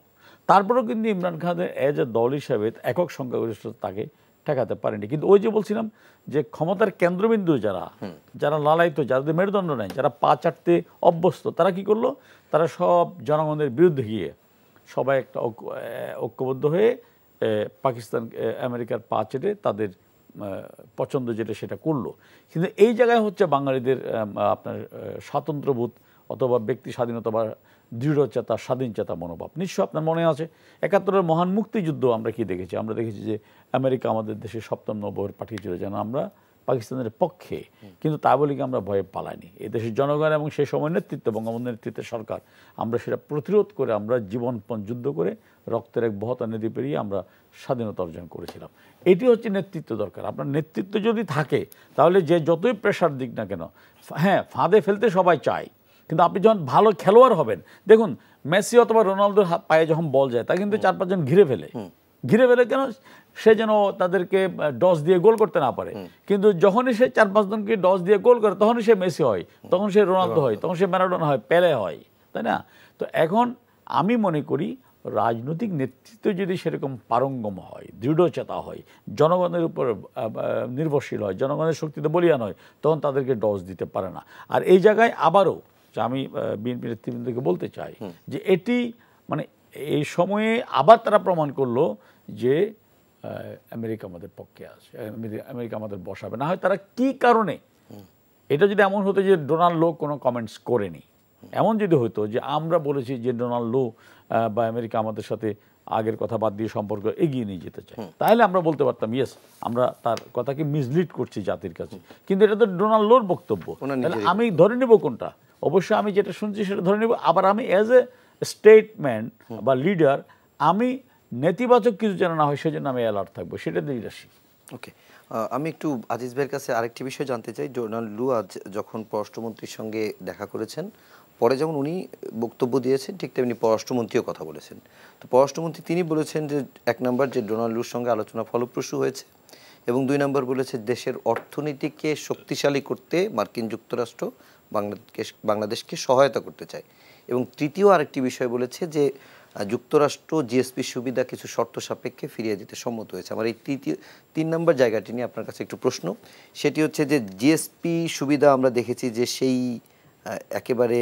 তারপরেও কিন্তু ইমরান খানের এজ এ দল হিসাবে একক সংখ্যাগরিষ্ঠতা তাকে ঠেকাতে পারেনি। কিন্তু ওই যে বলছিলাম যে ক্ষমতার কেন্দ্রবিন্দু যারা লালায়িত, যাদের মেরুদণ্ড নেই, যারা পা চাটতে অভ্যস্ত, তারা কি করলো, তারা সব জনগণের বিরুদ্ধে গিয়ে সবাই একটা ঐক্যবদ্ধ হয়ে আমেরিকার পা চেটে তাদের পছন্দ যেটা সেটা করলো। কিন্তু এই জায়গায় হচ্ছে বাঙালিদের আপনার স্বাতন্ত্র্যবোধ অথবা ব্যক্তি স্বাধীনতা বা দৃঢ়চেতা, স্বাধীনচেতা মনোভাব। নিশ্চয় আপনার মনে আছে 71-এর মহান মুক্তিযুদ্ধ আমরা কি দেখেছি? আমরা দেখেছি যে আমেরিকা আমাদের দেশে 7ম নৌবহর পাঠিয়েছিল যেন আমরা পাকিস্তানের পক্ষে, কিন্তু তা বলি কি আমরা ভয়ে পালাইনি। এদেশের জনগণ এবং সেই সময় নেতৃত্ব, বঙ্গবন্ধুর নেতৃত্বের সরকার, আমরা সেটা প্রতিরোধ করে, আমরা জীবনপণ যুদ্ধ করে রক্তের এক বহতা নদী পেরিয়ে আমরা স্বাধীনতা অর্জন করেছিলাম। এটি হচ্ছে নেতৃত্ব দরকার। আপনার নেতৃত্ব যদি থাকে তাহলে যে যতই প্রেশার দিক না কেন, হ্যাঁ ফাঁদে ফেলতে সবাই চায়, কিন্তু আপনি যখন ভালো খেলোয়াড় হবেন, দেখুন মেসি অথবা রোনালদোর পায়ে যখন বল যায় তা কিন্তু 4-5 জন ঘিরে ফেলে কেন, সে যেন তাদেরকে ডস দিয়ে গোল করতে না পারে। কিন্তু যখনই সে 4-5 জনকে ডস দিয়ে গোল করে তখনই সে মেসি হয়, তখন সে রোনালদো হয়, তখন সে ম্যারাডোনা হয়, পেলে হয়, তাই না? তো এখন আমি মনে করি রাজনৈতিক নেতৃত্ব যদি সেরকম পারঙ্গম হয়, দৃঢ়চেতা হয়, জনগণের উপর নির্ভরশীল হয়, জনগণের শক্তিতে বলিয়ান হয়, তখন তাদেরকে ডস দিতে পারে না। আর এই জায়গায় আবারও আমি বিএনপি নেতৃবৃন্দকে বলতে চাই যে এটি মানে এই সময়ে আবার তারা প্রমাণ করলো যে আমেরিকা আমাদের পক্ষে আছে, আমেরিকা আমাদের বসাবে না। হয় তারা কি কারণে, এটা যদি এমন হতো যে ডোনাল্ড লো কোনো কমেন্টস করেনি, এমন যদি হতো যে আমরা বলেছি যে ডোনাল্ড লো বা আমেরিকা আমাদের সাথে আগের কথা বাদ দিয়ে সম্পর্ক এগিয়ে নিয়ে যেতে চায়, তাহলে আমরা বলতে পারতাম ইয়েস আমরা তার কথাকে মিসলিড করছি জাতির কাছে। কিন্তু এটা তো ডোনাল্ড লোর বক্তব্য, তাহলে আমি ধরে নেব কোনটা? অবশ্যই আমি যেটা শুনছি সেটা ধরে নেব। আবার আমি অ্যাজ এ স্টেটম্যান বা লিডার আমি নেতিবাচক কিছু যেন না হয় সেজন্য আমি অ্যালার্ট থাকবো, সেটা লিডারশিপ। ওকে, আমি একটু আজিজ ভাইয়ের কাছে আরেকটি বিষয় জানতে চাই। ডোনাল্ড লু আজ যখন পররাষ্ট্রমন্ত্রীর সঙ্গে দেখা করেছেন, পরে যেমন উনি বক্তব্য দিয়েছেন ঠিক তেমনি পররাষ্ট্রমন্ত্রীও কথা বলেছেন। তো পররাষ্ট্রমন্ত্রী তিনি বলেছেন যে 1 নম্বর যে ডোনাল্ড লুর সঙ্গে আলোচনা ফলপ্রসূ হয়েছে, এবং 2 নম্বর বলেছে দেশের অর্থনীতিকে শক্তিশালী করতে মার্কিন যুক্তরাষ্ট্র বাংলাদেশকে সহায়তা করতে চায়। এবং তৃতীয় আরেকটি বিষয় বলেছে যে যুক্তরাষ্ট্র জিএসপি সুবিধা কিছু শর্ত সাপেক্ষে ফিরিয়ে দিতে সম্মত হয়েছে। আমার এই 3 নম্বর জায়গাটি নিয়ে আপনার কাছে একটু প্রশ্ন, সেটি হচ্ছে যে জিএসপি সুবিধা আমরা দেখেছি যে সেই একেবারে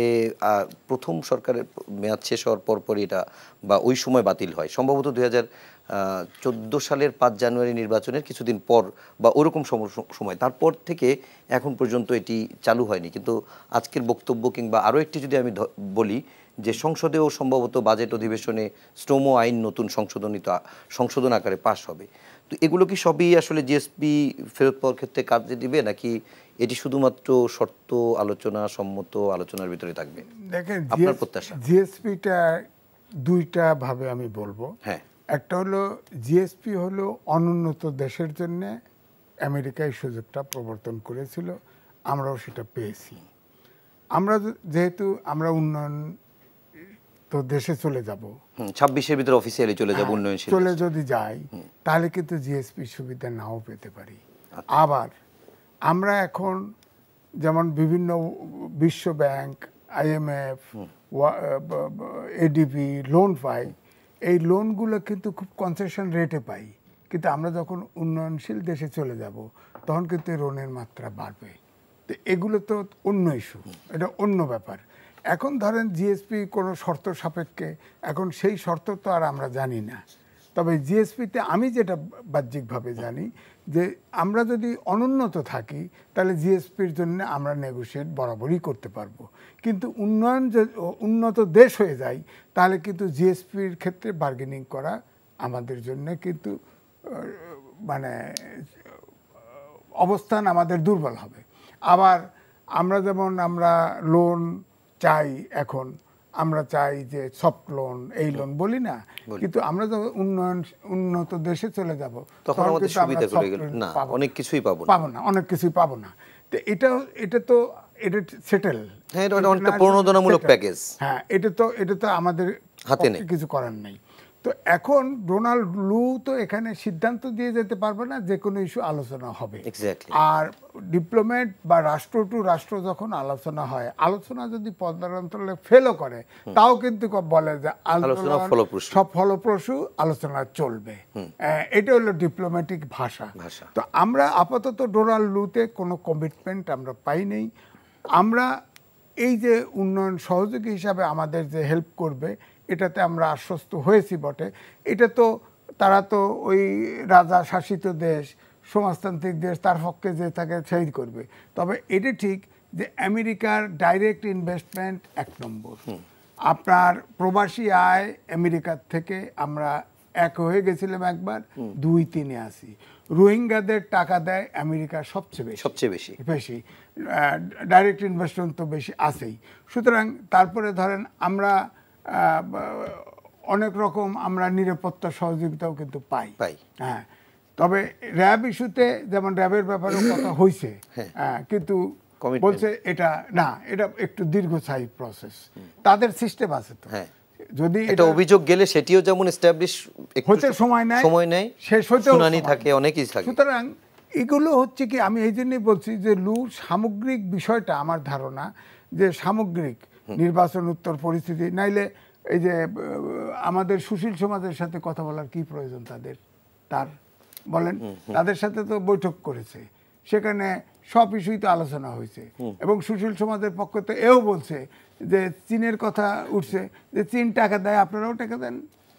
প্রথম সরকারের মেয়াদ শেষ হওয়ার পরপরই এটা বা ওই সময় বাতিল হয়, সম্ভবত 2014 সালের 5 জানুয়ারি নির্বাচনের কিছুদিন পর বা ওরকম সময়। তারপর থেকে এখন পর্যন্ত এটি চালু হয়নি। কিন্তু আজকের বক্তব্য কিংবা আরও একটি যদি আমি বলি যে সংসদেও সম্ভবত বাজেট অধিবেশনে শ্রম আইন নতুন সংশোধন আকারে পাশ হবে। তো এগুলো কি সবই আসলে জিএসপি ফেরত পাওয়ার ক্ষেত্রে কাজে দিবে, নাকি এটি শুধুমাত্র শর্ত আলোচনা সম্মত আলোচনার ভিতরে থাকবে? দেখেন আপনার প্রত্যাশা। জিএসপিটা দুইটা ভাবে আমি বলবো। হ্যাঁ, একটা হলো জিএসপি হলো অনুন্নত দেশের জন্য আমেরিকায় সুযোগটা প্রবর্তন করেছিল, আমরাও সেটা পেয়েছি। আমরা যেহেতু আমরা উন্নয়ন তো দেশে চলে যাব, 26-এর ভিতরে অফিসিয়ালি চলে যাব উন্নয়নশীল চলে যদি যাই তাহলে কিন্তু জিএসপি সুবিধা নাও পেতে পারি। আবার আমরা এখন যেমন বিভিন্ন বিশ্ব ব্যাংক, আইএমএফ, এডিবি লোন পাই, এই লোনগুলো কিন্তু খুব কনসেশন রেটে পাই। কিন্তু আমরা যখন উন্নয়নশীল দেশে চলে যাব তখন কিন্তু লোনের মাত্রা বাড়বে। তো এগুলো তো অন্য ইস্যু, এটা অন্য ব্যাপার। এখন ধরেন জিএসপি কোনো শর্ত সাপেক্ষে, এখন সেই শর্ত তো আর আমরা জানি না। তবে জিএসপিতে আমি যেটা বাহ্যিকভাবে জানি যে আমরা যদি অনুন্নত থাকি তাহলে জিএসপির জন্য আমরা নেগোশিয়েট বরাবরই করতে পারবো। কিন্তু উন্নত দেশ হয়ে যায় তাহলে কিন্তু জিএসপির ক্ষেত্রে বার্গেনিং করা আমাদের জন্য কিন্তু মানে অবস্থান আমাদের দুর্বল হবে। আবার আমরা যেমন আমরা লোন চাই, এখন আমরা চাই যে সফট লোন, এই লোন বলি না, কিন্তু আমরা যখন উন্নত দেশে চলে যাব তখন আমাদের সুবিধা করে গেল না, অনেক কিছুই পাবো না, অনেক কিছুই পাবো না। তো এটা তো সেটেল, হ্যাঁ, এটা অনেকটা প্রণোদনামূলক প্যাকেজ। হ্যাঁ, এটা তো আমাদের হাতে নেই, কিছু করার নেই। তো এখন ডোনাল্ড লু তো এখানে সিদ্ধান্ত দিয়ে যেতে পারবে না, যে কোনো ইস্যু আলোচনা হবে। আর ডিপ্লোম্যাট বা রাষ্ট্র টু রাষ্ট্র যখন আলোচনা হয়, আলোচনা যদি পর্যালোচনা ফেলও করে তাও কিন্তু বলে যে সব ফলপ্রসূ আলোচনা চলবে। এটা হলো ডিপ্লোম্যাটিক ভাষা। তো আমরা আপাতত ডোনাল্ড লুতে কোনো কমিটমেন্ট আমরা পাই নেই। আমরা এই যে উন্নয়ন সহযোগী হিসাবে আমাদের যে হেল্প করবে এটাতে আমরা আশ্বস্ত হয়েছি বটে। এটা তো তারা তো ওই রাজা শাসিত দেশ, সমাজতান্ত্রিক দেশ, তার পক্ষে যে তাকে সেই করবে। তবে এটা ঠিক যে আমেরিকার ডাইরেক্ট ইনভেস্টমেন্ট 1 নম্বর। আপনার প্রবাসী আয় আমেরিকার থেকে আমরা 1 হয়ে গেছিলাম একবার, 2-3-এ আসি। রোহিঙ্গাদের টাকা দেয় আমেরিকা সবচেয়ে বেশি বেশি ডাইরেক্ট ইনভেস্টমেন্ট তো বেশি আছেই। সুতরাং তারপরে ধরেন আমরা অনেক রকম আমরা নিরাপত্তা সহযোগিতাও কিন্তু পাই। হ্যাঁ, তবে র্যাব ইস্যুতে যেমন র্যাবের ব্যাপারেও কথা হয়েছে, কিন্তু বলছে এটা না, এটা একটু দীর্ঘস্থায়ী প্রসেস, তাদের সিস্টেম আছে তো। যদি এটা অভিযোগ গেলে সেটিও যেমন এস্টাবলিশ হতে সময় নেয়, শেষ হতে শুনানি থাকে, অনেকই থাকে। সুতরাং এগুলো হচ্ছে কি, আমি এই জন্যই বলছি যে সামগ্রিক বিষয়টা আমার ধারণা যে সামগ্রিক নির্বাচন উত্তর পরিস্থিতি, নাইলে এই যে আমাদের সুশীল সমাজের সাথে কথা বলার কি প্রয়োজন তার বলেন, তাদের সাথে তো বৈঠক করেছে, সেখানে সব ইস্যুই তো আলোচনা হয়েছে, এবং সুশীল সমাজের পক্ষ তো এও বলছে যে চীনের কথা উঠছে যে চীন টাকা দেয় আপনারাও টাকা দেন,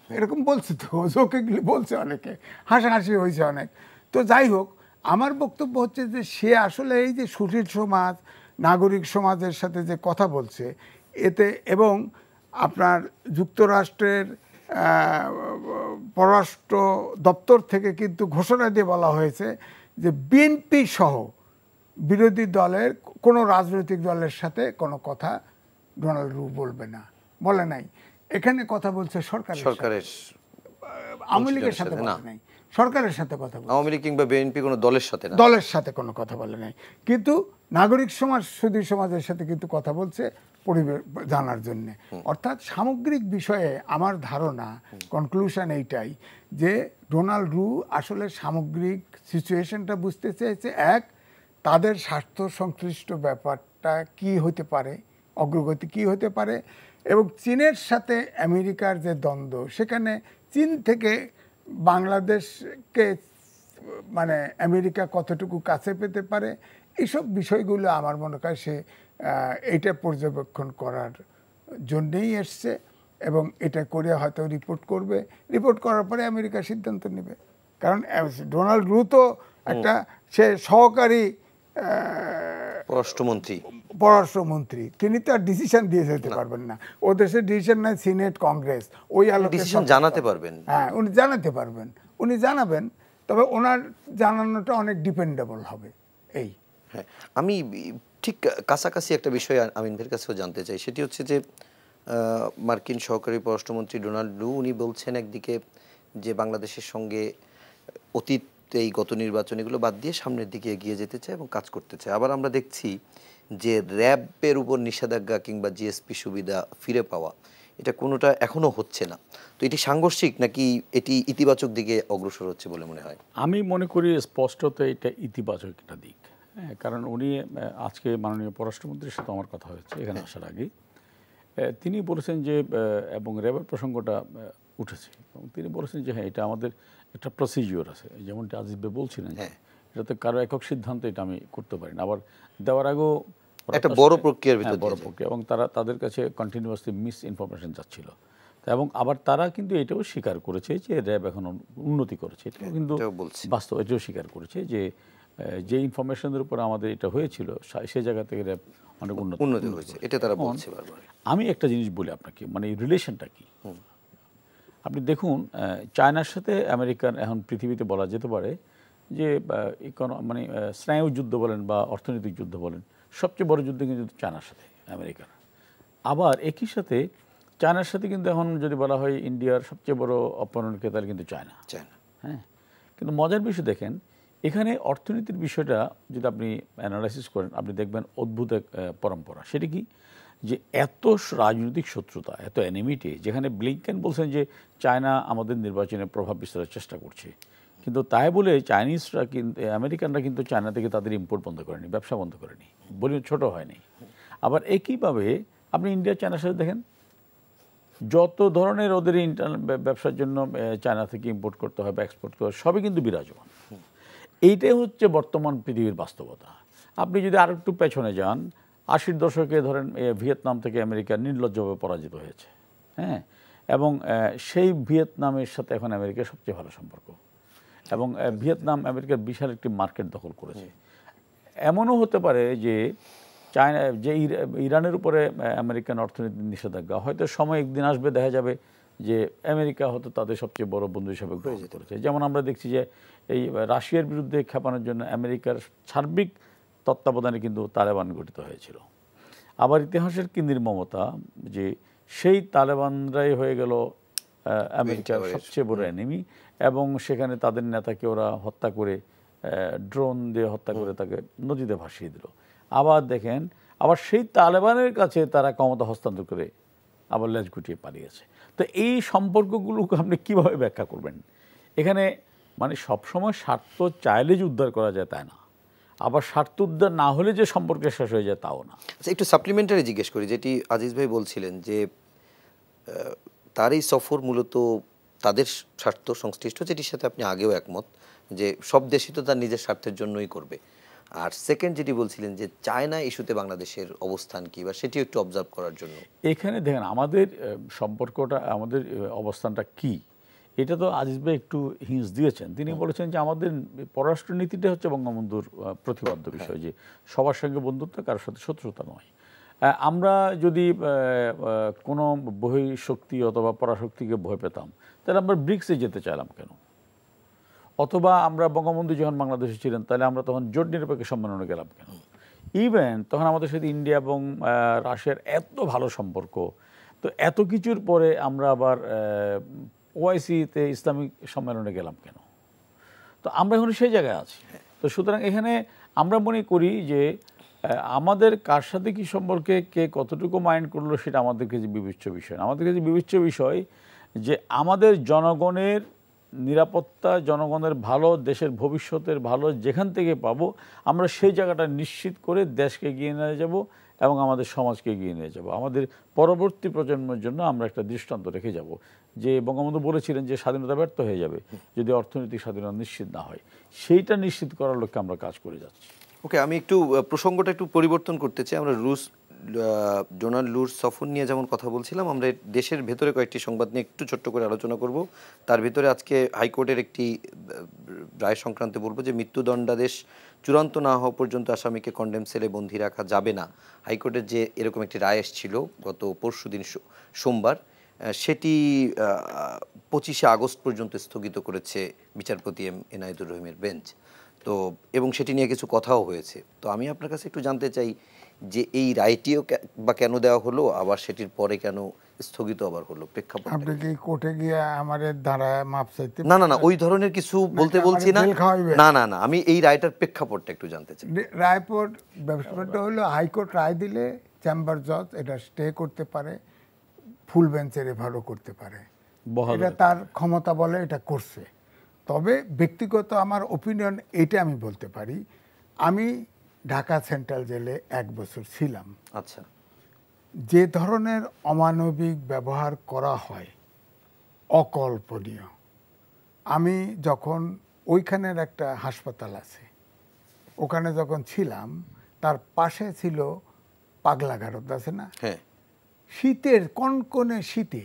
এরকম বলছে তো, জোকেগুলি বলছে অনেকে, হাসাহাসি হয়েছে অনেক। তো যাই হোক, আমার বক্তব্য হচ্ছে যে সে আসলে এই যে সুশীল সমাজ নাগরিক সমাজের সাথে যে কথা বলছে এতে, এবং আপনার যুক্তরাষ্ট্রের পররাষ্ট্র দপ্তর থেকে কিন্তু ঘোষণা দিয়ে বলা হয়েছে যে বিএনপি সহ বিরোধী দলের কোনো রাজনৈতিক দলের সাথে কোনো কথা ডোনাল্ড রু বলবে না, বলে নাই। এখানে কথা বলছে সরকারের আওয়ামী লীগের সাথে বলে নাই, সরকারের সাথে কথা বলছে। আওয়ামী লীগ কিংবা বিএনপি কোনো দলের সাথে কোনো কথা বলে নাই, কিন্তু নাগরিক সমাজ সুধী সমাজের সাথে কিন্তু কথা বলছে পরিবেশ জানার জন্য। অর্থাৎ সামগ্রিক বিষয়ে আমার ধারণা, কনক্লুশন এইটাই যে ডোনাল্ড রু আসলে সামগ্রিক সিচুয়েশনটা বুঝতে চেয়েছে। এক, তাদের স্বার্থ সংশ্লিষ্ট ব্যাপারটা কি হতে পারে, অগ্রগতি কি হতে পারে, এবং চীনের সাথে আমেরিকার যে দ্বন্দ্ব, সেখানে চীন থেকে বাংলাদেশকে মানে আমেরিকা কতটুকু কাছে পেতে পারে, এইসব বিষয়গুলো আমার মনে হয় সে এইটা পর্যবেক্ষণ করার জন্যেই এসছে, এবং এটা করে হয়তো রিপোর্ট করবে, রিপোর্ট করার পরে আমেরিকা সিদ্ধান্ত নেবে। কারণ ডোনাল্ড রু তো একটা সে সহকারী পররাষ্ট্রমন্ত্রী, তিনি তো আর ডিসিশন দিয়ে যেতে পারবেন না, ও দেশের ডিসিশন নাই সিনেট কংগ্রেস, ওই ডিসিশন জানাতে পারবেন। হ্যাঁ, উনি জানাতে পারবেন, উনি জানাবেন, তবে ওনার জানানোটা অনেক ডিপেন্ডেবল হবে। এই হ্যাঁ, আমি ঠিক কাছাকাছি একটা বিষয় আমিন ভাইয়ের কাছেও জানতে চাই, সেটি হচ্ছে যে মার্কিন সহকারী পররাষ্ট্রমন্ত্রী ডোনাল্ড রু উনি বলছেন একদিকে যে বাংলাদেশের সঙ্গে অতীত এই গত নির্বাচনীগুলো বাদ দিয়ে সামনের দিকে এগিয়ে যেতে চায় এবং কাজ করতে চায়। আবার আমরা দেখছি যে র্যাবের উপর নিষেধাজ্ঞা কিংবা জিএসপি সুবিধা ফিরে পাওয়া, এটা কোনোটা এখনো হচ্ছে না। তো এটি সাংঘর্ষিক নাকি এটি ইতিবাচক দিকে অগ্রসর হচ্ছে বলে মনে হয়? আমি মনে করি স্পষ্টত এটা ইতিবাচক একটা দিক। হ্যাঁ, কারণ উনি আজকে মাননীয় পররাষ্ট্রমন্ত্রীর সাথে আমার কথা হয়েছে এখানে আসার আগে, তিনি বলেছেন যে, এবং র্যাবের প্রসঙ্গটা উঠেছে, এবং তিনি বলেছেন যে হ্যাঁ, এটা আমাদের একটা প্রসিজিওর আছে, যেমনটা আজিজ ভাই বলছিলেন, এটাতে কারো একক সিদ্ধান্ত এটা আমি করতে পারি না, আবার দেওয়ার আগেও একটা বড় প্রক্রিয়ার ভিতর, বড় প্রক্রিয়া, এবং তাদের কাছে কন্টিনিউয়াসলি মিস ইনফরমেশন যাচ্ছিল। এবং আবার তারা কিন্তু এটাও স্বীকার করেছে যে র্যাব এখন উন্নতি করেছে, এটাও কিন্তু বাস্তব, এটাও স্বীকার করেছে যে ইনফরমেশনের উপর আমাদের এটা হয়েছিল সেই জায়গা থেকে র্যাব অনেক উন্নতি হয়েছে, এটা তারা বলছে বারবার। আমি একটা জিনিস বলি আপনাকে, মানে রিলেশনটা কি, আপনি দেখুন চায়নার সাথে আমেরিকার এখন পৃথিবীতে বলা যেতে পারে যে মানে স্নায়ু যুদ্ধ বলেন বা অর্থনৈতিক যুদ্ধ বলেন, সবচেয়ে বড় যুদ্ধ কিন্তু চায়নার সাথে আমেরিকার। আবার একই সাথে চায়নার সাথে কিন্তু এখন যদি বলা হয় ইন্ডিয়ার সবচেয়ে বড় অপোনেন্ট তাহলে কিন্তু চায়না। হ্যাঁ, কিন্তু মজার বিষয় দেখেন, এখানে অর্থনীতির বিষয়টা যদি আপনি অ্যানালাইসিস করেন, আপনি দেখবেন অদ্ভুত এক পরম্পরা। সেটা কি, যে এত রাজনৈতিক শত্রুতা, এত এনিমিটি, যেখানে ব্লিংকেন বলছেন যে চায়না আমাদের নির্বাচনে প্রভাব বিস্তারের চেষ্টা করছে, কিন্তু তাই বলে চাইনিজরা কিন্তু, আমেরিকানরা কিন্তু চায়না থেকে তাদের ইম্পোর্ট বন্ধ করেনি, ব্যবসা বন্ধ করেনি, বলি ছোট হয়নি। আবার একইভাবে আপনি ইন্ডিয়া চায়নার সাথে দেখেন, যত ধরনের ওদের ইন্টারনাল ব্যবসার জন্য চায়না থেকে ইম্পোর্ট করতে হয় বা এক্সপোর্ট করতে হয়, সবই কিন্তু বিরাজমান। এইটাই হচ্ছে বর্তমান পৃথিবীর বাস্তবতা। আপনি যদি আর একটু পেছনে যান, 80-র দশকে ধরেন ভিয়েতনাম থেকে আমেরিকা নির্লজ্জভাবে পরাজিত হয়েছে। হ্যাঁ, এবং সেই ভিয়েতনামের সাথে এখন আমেরিকার সবচেয়ে ভালো সম্পর্ক, এবং ভিয়েতনাম আমেরিকার বিশাল একটি মার্কেট দখল করেছে। এমনও হতে পারে যে ইরানের উপরে আমেরিকান অর্থনীতির নিষেধাজ্ঞা, হয়তো সময় একদিন আসবে দেখা যাবে যে আমেরিকা হয়তো তাদের সবচেয়ে বড় বন্ধু হিসাবে গ্রহণ করেছে। যেমন আমরা দেখছি যে এই রাশিয়ার বিরুদ্ধে খেপানোর জন্য আমেরিকার সার্বিক তত্ত্বাবধানে কিন্তু তালেবান গঠিত হয়েছিল। আবার ইতিহাসের কি নির্মমতা যে সেই তালেবানরাই হয়ে গেল আমেরিকার সবচেয়ে বড় এনিমি, এবং সেখানে তাদের নেতাকে ওরা হত্যা করে ড্রোন দিয়ে হত্যা করে তাকে নদীতে ভাসিয়ে দিল। আবার দেখেন, আবার সেই তালেবানের কাছে তারা ক্ষমতা হস্তান্তর করে আবার লেজ গুটিয়ে পালিয়েছে। তো এই সম্পর্কগুলোকে আপনি কীভাবে ব্যাখ্যা করবেন? এখানে মানে সবসময় স্বার্থ চাইলে যে উদ্ধার করা যায় তাই না, আবার স্বার্থ উদ্ধার না হলে যে সম্পর্ক শেষ হয়ে যায় তাও না। আচ্ছা, একটু সাপ্লিমেন্টারি জিজ্ঞেস করি, যেটি আজিজ ভাই বলছিলেন যে তার এই সফর মূলত তাদের স্বার্থ সংশ্লিষ্ট, যেটির সাথে আপনি আগেও একমত যে সব দেশই তো তার নিজের স্বার্থের জন্যই করবে। আর সেকেন্ড যেটি বলছিলেন যে চায়না ইস্যুতে বাংলাদেশের অবস্থান কি, বা সেটিও একটু অবজার্ভ করার জন্য। এখানে দেখেন আমাদের সম্পর্কটা, আমাদের অবস্থানটা কি, এটা তো আজিজ ভাই একটু হিন্স দিয়েছেন। তিনি বলেছেন যে আমাদের পররাষ্ট্রনীতিটা হচ্ছে বঙ্গবন্ধুর প্রতিপাদ্য বিষয়, যে সবার সঙ্গে বন্ধুত্ব, কারোর সাথে শত্রুতা নয়। আমরা যদি কোনো বহিঃশক্তি অথবা পরাশক্তিকে ভয় পেতাম তাহলে আমরা ব্রিক্সে যেতে চাইলাম কেন? অথবা আমরা বঙ্গবন্ধু যখন বাংলাদেশে ছিলেন তাহলে আমরা তখন জোট নিরপেক্ষ সম্মেলনে গেলাম কেন? ইভেন তখন আমাদের সাথে ইন্ডিয়া এবং রাশিয়ার এত ভালো সম্পর্ক, তো এত কিছুর পরে আমরা আবার ওআইসিতে ইসলামিক সম্মেলনে গেলাম কেন? তো আমরা এখন সেই জায়গায় আছি। তো সুতরাং এখানে আমরা মনে করি যে আমাদের কার সাথে কী সম্পর্কে কে কতটুকু মাইন্ড করলো সেটা আমাদের কাছে বিবেচ্য বিষয় না। আমাদের কাছে বিবেচ্য বিষয় যে আমাদের জনগণের নিরাপত্তা, জনগণের ভালো, দেশের ভবিষ্যতের ভালো যেখান থেকে পাবো আমরা সেই জায়গাটা নিশ্চিত করে দেশকে এগিয়ে নিয়ে যাব এবং আমাদের সমাজকে এগিয়ে নিয়ে যাব। আমাদের পরবর্তী প্রজন্মের জন্য আমরা একটা দৃষ্টান্ত রেখে যাব। যে বঙ্গবন্ধু বলেছিলেন যে স্বাধীনতা ব্যর্থ হয়ে যাবে যদি অর্থনৈতিক স্বাধীনতা নিশ্চিত না হয়, সেইটা নিশ্চিত করার লক্ষ্যে আমরা কাজ করে যাচ্ছি। ওকে, আমি একটু প্রসঙ্গটা একটু পরিবর্তন করতে চাই। আমরা ডোনাল্ড লুর সফর নিয়ে যেমন কথা বলছিলাম, আমরা দেশের ভেতরে কয়েকটি সংবাদ নিয়ে একটু ছোট্ট করে আলোচনা করব। তার ভিতরে আজকে হাইকোর্টের একটি রায় সংক্রান্তে বলবো যে মৃত্যুদণ্ডাদেশ চূড়ান্ত না হওয়া পর্যন্ত আসামিকে কন্ডেম সেলে বন্দী রাখা যাবে না। হাইকোর্টের যে এরকম একটি রায় এসেছিল গত পরশুদিন সোমবার, সেটি 25শে আগস্ট পর্যন্ত স্থগিত করেছে বিচারপতি এনায়েতুর রহিমের বেঞ্চ। তো এবং সেটি নিয়ে কিছু কথাও হয়েছে। তো আমি আপনার কাছে একটু জানতে চাই যে এই রায়টিও বা কেন দেওয়া হলো, আবার সেটির পরে কেন স্থগিত আবার হলো, প্রেক্ষাপট। আপনি কি কোর্টে গিয়ে আমাদের দ্বারা মাপ চাইতে? না না না, ওই ধরনের কিছু বলতে বলছি না। না না না, আমি এই রায়টার প্রেক্ষাপটটা একটু জানতে চাই। রায়পোর্ট ব্যাপারটা হলো হাইকোর্ট রায় দিলে চেম্বার জজ এটা স্টে করতে পারে, ফুল বেঞ্চে রেফারও করতে পারে, এটা তার ক্ষমতা বলে, এটা করছে। তবে ব্যক্তিগত আমার ওপিনিয়ন এটা আমি বলতে পারি, আমি ঢাকা সেন্ট্রাল জেলে 1 বছর ছিলাম। আচ্ছা, যে ধরনের অমানবিক ব্যবহার করা হয় অকল্পনীয়। আমি যখন ওইখানের একটা হাসপাতাল আছে ওখানে যখন ছিলাম, তার পাশে ছিল পাগলাগারদ আছে না, হ্যাঁ, শীতের কনকনে শীতে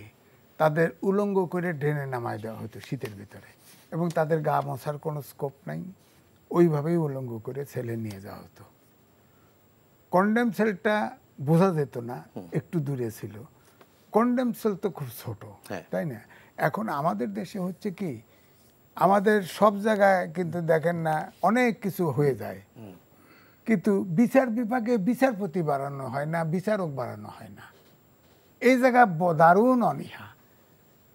তাদের উলঙ্গ করে ড্রেনে নামায় দেওয়া হতো শীতের ভিতরে, এবং তাদের গা মোছার কোনো স্কোপ নাই, ওইভাবেই উলঙ্গ করে ছেলে নিয়ে যাওয়া হতো। কন্ডেম সেলটা বোঝা যেত না, একটু দূরে ছিল। কন্ডেম সেল তো খুব ছোট, তাই না? এখন আমাদের দেশে হচ্ছে কি, আমাদের সব জায়গায় কিন্তু দেখেন না অনেক কিছু হয়ে যায়, কিন্তু বিচার বিভাগে বিচারপতি বাড়ানো হয় না, বিচারক বাড়ানো হয় না। এই জায়গা দারুণ অনীহা।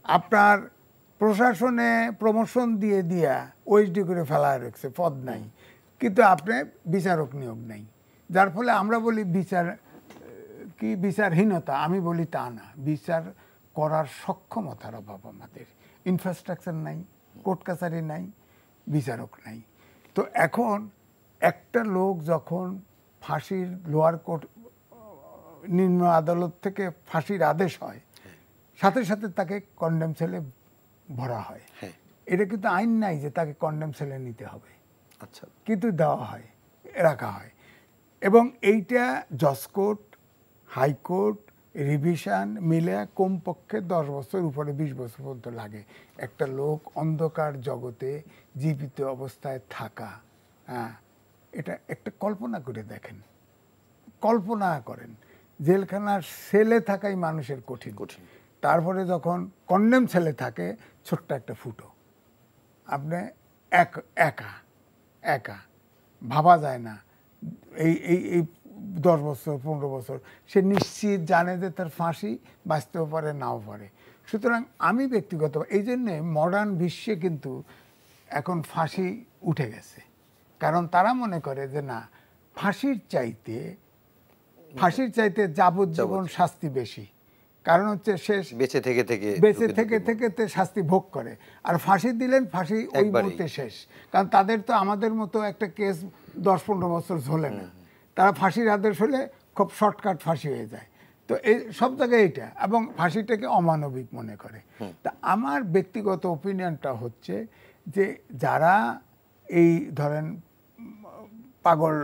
আপনার প্রশাসনে প্রমোশন দিয়ে দিয়া ওএসডি করে ফেলা রাখছে, পদ নাই, কিন্তু আপনি বিচারক নিয়োগ নাই। যার ফলে আমরা বলি বিচার কি বিচারহীনতা, আমি বলি তা না, বিচার করার সক্ষমতার অভাব আমাদের। ইনফ্রাস্ট্রাকচার নাই, কোর্ট কাছারি নাই, বিচারক নাই। তো এখন একটা লোক যখন ফাঁসির লোয়ার কোর্ট নিম্ন আদালত থেকে ফাঁসির আদেশ হয়, সাথে সাথে তাকে কন্ডেম সেলে ভরা হয়। এটা কিন্তু আইন নাই যে তাকে কন্ডেম সেলে নিতে হবে। আচ্ছা, কিন্তু দেওয়া হয়, রাখা হয়। এবং এইটা জজ কোর্ট, হাইকোর্ট, রিভিশন মিলে কমপক্ষে 10 বছর উপরে 20 বছর পর্যন্ত লাগে একটা লোক অন্ধকার জগতে জীবিত অবস্থায় থাকা। হ্যাঁ, এটা একটা কল্পনা করে দেখেন, কল্পনা করেন জেলখানার সেলে থাকাই মানুষের কঠিন। তারপরে যখন কন্ডেম ছেলে থাকে ছোট্ট একটা ফুটো, আপনি একা একা ভাবা যায় না এই এই এই 10 বছর 15 বছর সে নিশ্চিত জানে যে তার ফাঁসি বাঁচতেও পারে নাও পারে। সুতরাং আমি ব্যক্তিগত এই জন্যে মডার্ন বিশ্বে কিন্তু এখন ফাঁসি উঠে গেছে, কারণ তারা মনে করে যে না, ফাঁসির চাইতে যাবজ্জীবন শাস্তি বেশি, কারণ হচ্ছে শেষ বেঁচে থেকে থেকে শাস্তি ভোগ করে, আর ফাঁসি দিলেন ফাঁসি ওই মুহূর্তে শেষ, কারণ তাদের তো আমাদের মতো একটা কেস 10-15 বছর ঝোলে না, তারা ফাঁসির আদেশ হলে খুব শর্টকাট ফাঁসি হয়ে যায়। তো এই সব জায়গায় এইটা, এবং ফাঁসিটাকে অমানবিক মনে করে। তা আমার ব্যক্তিগত ওপিনিয়নটা হচ্ছে যে যারা এই ধরেন পাগল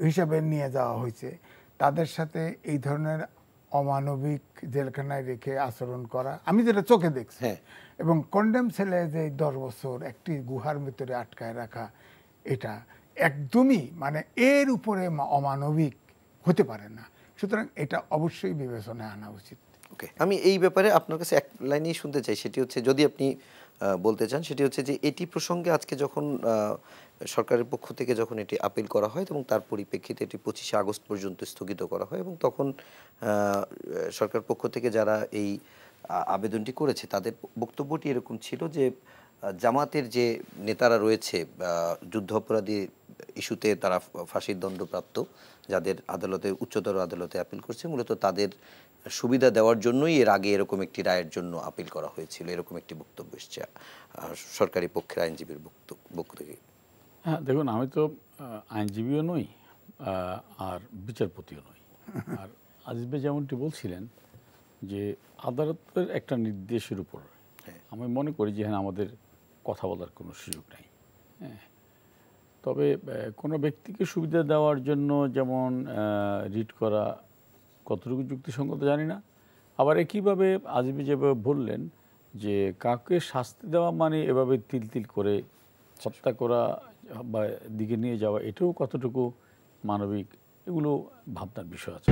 হিসেবে নিয়ে যাওয়া হয়েছে, তাদের সাথে এই ধরনের অমানবিক জেলখানায় রেখে আচরণ করা, আমি যেটা চোখে দেখছি, এবং কন্ডেম ছেলে যে 10 বছর একটি গুহার ভিতরে আটকায় রাখা, এটা একদমই মানে এর উপরে অমানবিক হতে পারে না। সুতরাং এটা অবশ্যই বিবেচনায় আনা উচিত। ওকে, আমি এই ব্যাপারে আপনার কাছে এক লাইনেই শুনতে চাই, সেটি হচ্ছে যদি আপনি বলতে চান, সেটি হচ্ছে যে এটি প্রসঙ্গে আজকে যখন সরকারের পক্ষ থেকে যখন এটি আপিল করা হয় এবং তার পরিপ্রেক্ষিতে এটি 25শে আগস্ট পর্যন্ত স্থগিত করা হয়, এবং তখন সরকার পক্ষ থেকে যারা এই আবেদনটি করেছে তাদের বক্তব্যটি এরকম ছিল যে জামাতের যে নেতারা রয়েছে যুদ্ধাপরাধী ইস্যুতে তারা ফাঁসির দণ্ডপ্রাপ্ত, যাদের আদালতে উচ্চতর আদালতে আপিল করছে, মূলত তাদের সুবিধা দেওয়ার জন্যই এর আগে এরকম একটি রায়ের জন্য আপিল করা হয়েছিল, এরকম একটি বক্তব্য এসছে সরকারি পক্ষের আইনজীবীর বক্তব্য থেকে। হ্যাঁ, দেখুন, আমি তো আইনজীবীও নই আর বিচারপতিও নই। আর আজিজ ভাই যেমনটি বলছিলেন যে আদালতের একটা নির্দেশের উপর আমি মনে করি যে আমাদের কথা বলার কোনো সুযোগ নেই। হ্যাঁ, তবে কোনো ব্যক্তিকে সুবিধা দেওয়ার জন্য যেমন রিট করা কতটুকু যুক্তিসঙ্গত জানি না, আবার একইভাবে আজিজ ভাই যেভাবে বললেন যে কাউকে শাস্তি দেওয়া মানে এভাবে তিল তিল করে হত্যা করা বা দিকে নিয়ে যাওয়া, এটাও কতটুকু মানবিক, এগুলো ভাবনার বিষয় আছে।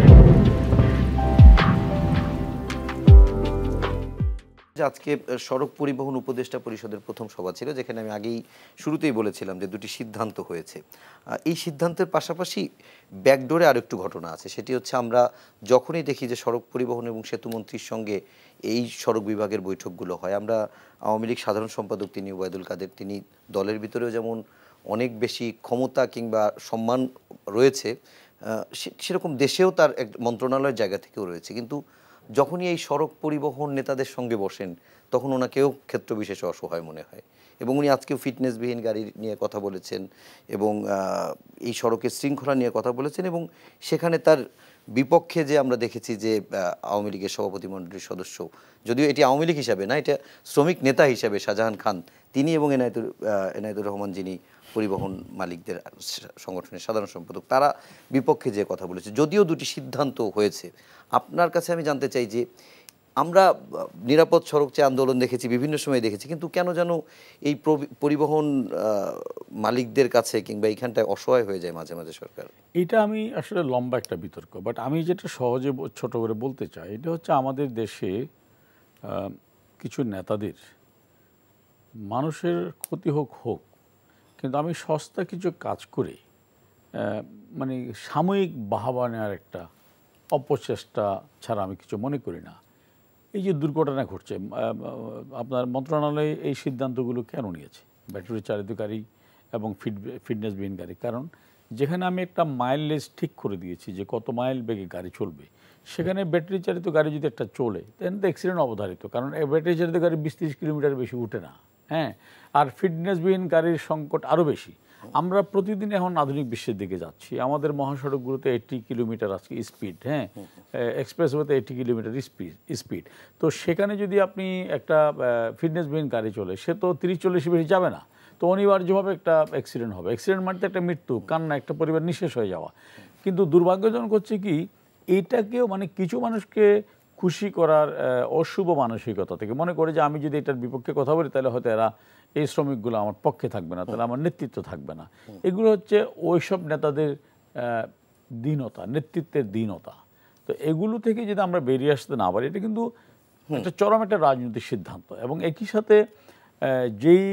আজকে সড়ক পরিবহন উপদেষ্টা পরিষদের প্রথম সভা ছিল, যেখানে আমি আগেই শুরুতেই বলেছিলাম যে দুটি সিদ্ধান্ত হয়েছে। এই সিদ্ধান্তের পাশাপাশি ব্যাকডোরে আরেকটু ঘটনা আছে, সেটি হচ্ছে আমরা যখনই দেখি যে সড়ক পরিবহন এবং সেতু মন্ত্রীর সঙ্গে এই সড়ক বিভাগের বৈঠকগুলো হয়, আমরা আওয়ামী লীগ সাধারণ সম্পাদক তিনি ওবায়দুল কাদের, তিনি দলের ভিতরেও যেমন অনেক বেশি ক্ষমতা কিংবা সম্মান রয়েছে, সেরকম দেশেও তার এক মন্ত্রণালয়ের জায়গা থেকেও রয়েছে, কিন্তু যখনই এই সড়ক পরিবহন নেতাদের সঙ্গে বসেন তখন ওনাকেও ক্ষেত্র বিশেষে অসহায় মনে হয়। এবং উনি আজকেও ফিটনেসবিহীন গাড়ি নিয়ে কথা বলেছেন এবং এই সড়কের শৃঙ্খলা নিয়ে কথা বলেছেন, এবং সেখানে তার বিপক্ষে যে আমরা দেখেছি যে আওয়ামী লীগের সভাপতিমণ্ডলীর সদস্য, যদিও এটি আওয়ামী লীগ হিসাবে না, এটা শ্রমিক নেতা হিসাবে শাহজাহান খান, তিনি এবং এনায়েতুর রহমান, যিনি পরিবহন মালিকদের সংগঠনের সাধারণ সম্পাদক, তারা বিপক্ষে যে কথা বলেছে। যদিও দুটি সিদ্ধান্ত হয়েছে, আপনার কাছে আমি জানতে চাই যে আমরা নিরাপদ সড়ক চেয়ে আন্দোলন দেখেছি, বিভিন্ন সময় দেখেছি, কিন্তু কেন যেন এই পরিবহন মালিকদের কাছে কিংবা এইখানটায় অসহায় হয়ে যায় মাঝে মাঝে সরকার? এটা আমি আসলে লম্বা একটা বিতর্ক, বাট আমি যেটা সহজে ছোট করে বলতে চাই, এটা হচ্ছে আমাদের দেশে কিছু নেতাদের মানুষের ক্ষতি হোক, কিন্তু আমি সস্তা কিছু কাজ করে মানে সাময়িক বাহবা নেওয়ার একটা অপচেষ্টা ছাড়া আমি কিছু মনে করি না। এই যে দুর্ঘটনা ঘটছে, আপনার মন্ত্রণালয়ে এই সিদ্ধান্তগুলো কেন নিয়েছে ব্যাটারি চালিত গাড়ি এবং ফিটনেসবিহীন গাড়ি? কারণ যেখানে আমি একটা মাইলেজ ঠিক করে দিয়েছি যে কত মাইল বেগে গাড়ি চলবে, সেখানে ব্যাটারি চালিত গাড়ি যদি একটা চলে দেন তো অ্যাক্সিডেন্ট অবধারিত, কারণ ব্যাটারি চালিত গাড়ি 20-30 কিলোমিটার বেশি উঠে না। হ্যাঁ, আর ফিটনেসবিহীন গাড়ির সংকট আরও বেশি। আমরা প্রতিদিন এখন আধুনিক বিশ্বের দিকে যাচ্ছি, আমাদের মহাসড়কগুলোতে 80 কিলোমিটার আজকে স্পিড, হ্যাঁ, এক্সপ্রেসওয়েতে 80 কিলোমিটার স্পিড। তো সেখানে যদি আপনি একটা ফিটনেসবিহীন গাড়ি চলে, সে তো 30-40 বেশি যাবে না, তো অনিবার্যভাবে একটা অ্যাক্সিডেন্ট হবে। অ্যাক্সিডেন্ট মানে একটা মৃত্যু, কান্না, একটা পরিবার নিঃশেষ হয়ে যাওয়া। কিন্তু দুর্ভাগ্যজনক হচ্ছে কি, এইটাকেও মানে কিছু মানুষকে খুশি করার অশুভ মানসিকতা থেকে মনে করে যে আমি যদি এটার বিপক্ষে কথা বলি তাহলে হয়তো এরা, এই শ্রমিকগুলো আমার পক্ষে থাকবে না, তাহলে আমার নেতৃত্ব থাকবে না। এগুলো হচ্ছে ওইসব নেতাদের দীনতা, নেতৃত্বের দীনতা। তো এগুলো থেকে যদি আমরা বেরিয়ে আসতে না পারি, এটা কিন্তু একটা চরম একটা রাজনৈতিক সিদ্ধান্ত। এবং একই সাথে যেই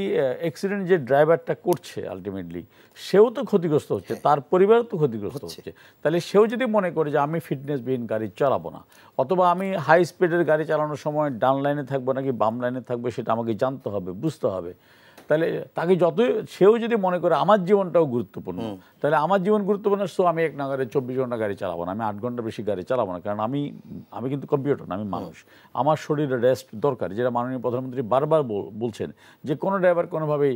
অ্যাক্সিডেন্ট যে ড্রাইভারটা করছে আলটিমেটলি সেও তো ক্ষতিগ্রস্ত হচ্ছে, তার পরিবারও তো ক্ষতিগ্রস্ত হচ্ছে। তাহলে সেও যদি মনে করে যে আমি ফিটনেসবিহীন গাড়ি চালাবো না, অথবা আমি হাই স্পিডের গাড়ি চালানোর সময় ডান লাইনে থাকবো নাকি বাম লাইনে থাকবে সেটা আমাকে জানতে হবে, বুঝতে হবে। তাহলে তাকে যতই সেও যদি মনে করে আমার জীবনটাও গুরুত্বপূর্ণ, তাহলে আমার জীবন গুরুত্বপূর্ণ, সো আমি এক নাগারে 24 ঘন্টা গাড়ি চালাবো না, আমি 8 ঘন্টা বেশি গাড়ি চালাবো না। কারণ আমি কিন্তু কম্পিউটার না, আমি মানুষ, আমার শরীরে রেস্ট দরকার, যেটা মাননীয় প্রধানমন্ত্রী বারবার বলছেন যে কোনো ড্রাইভার কোনোভাবেই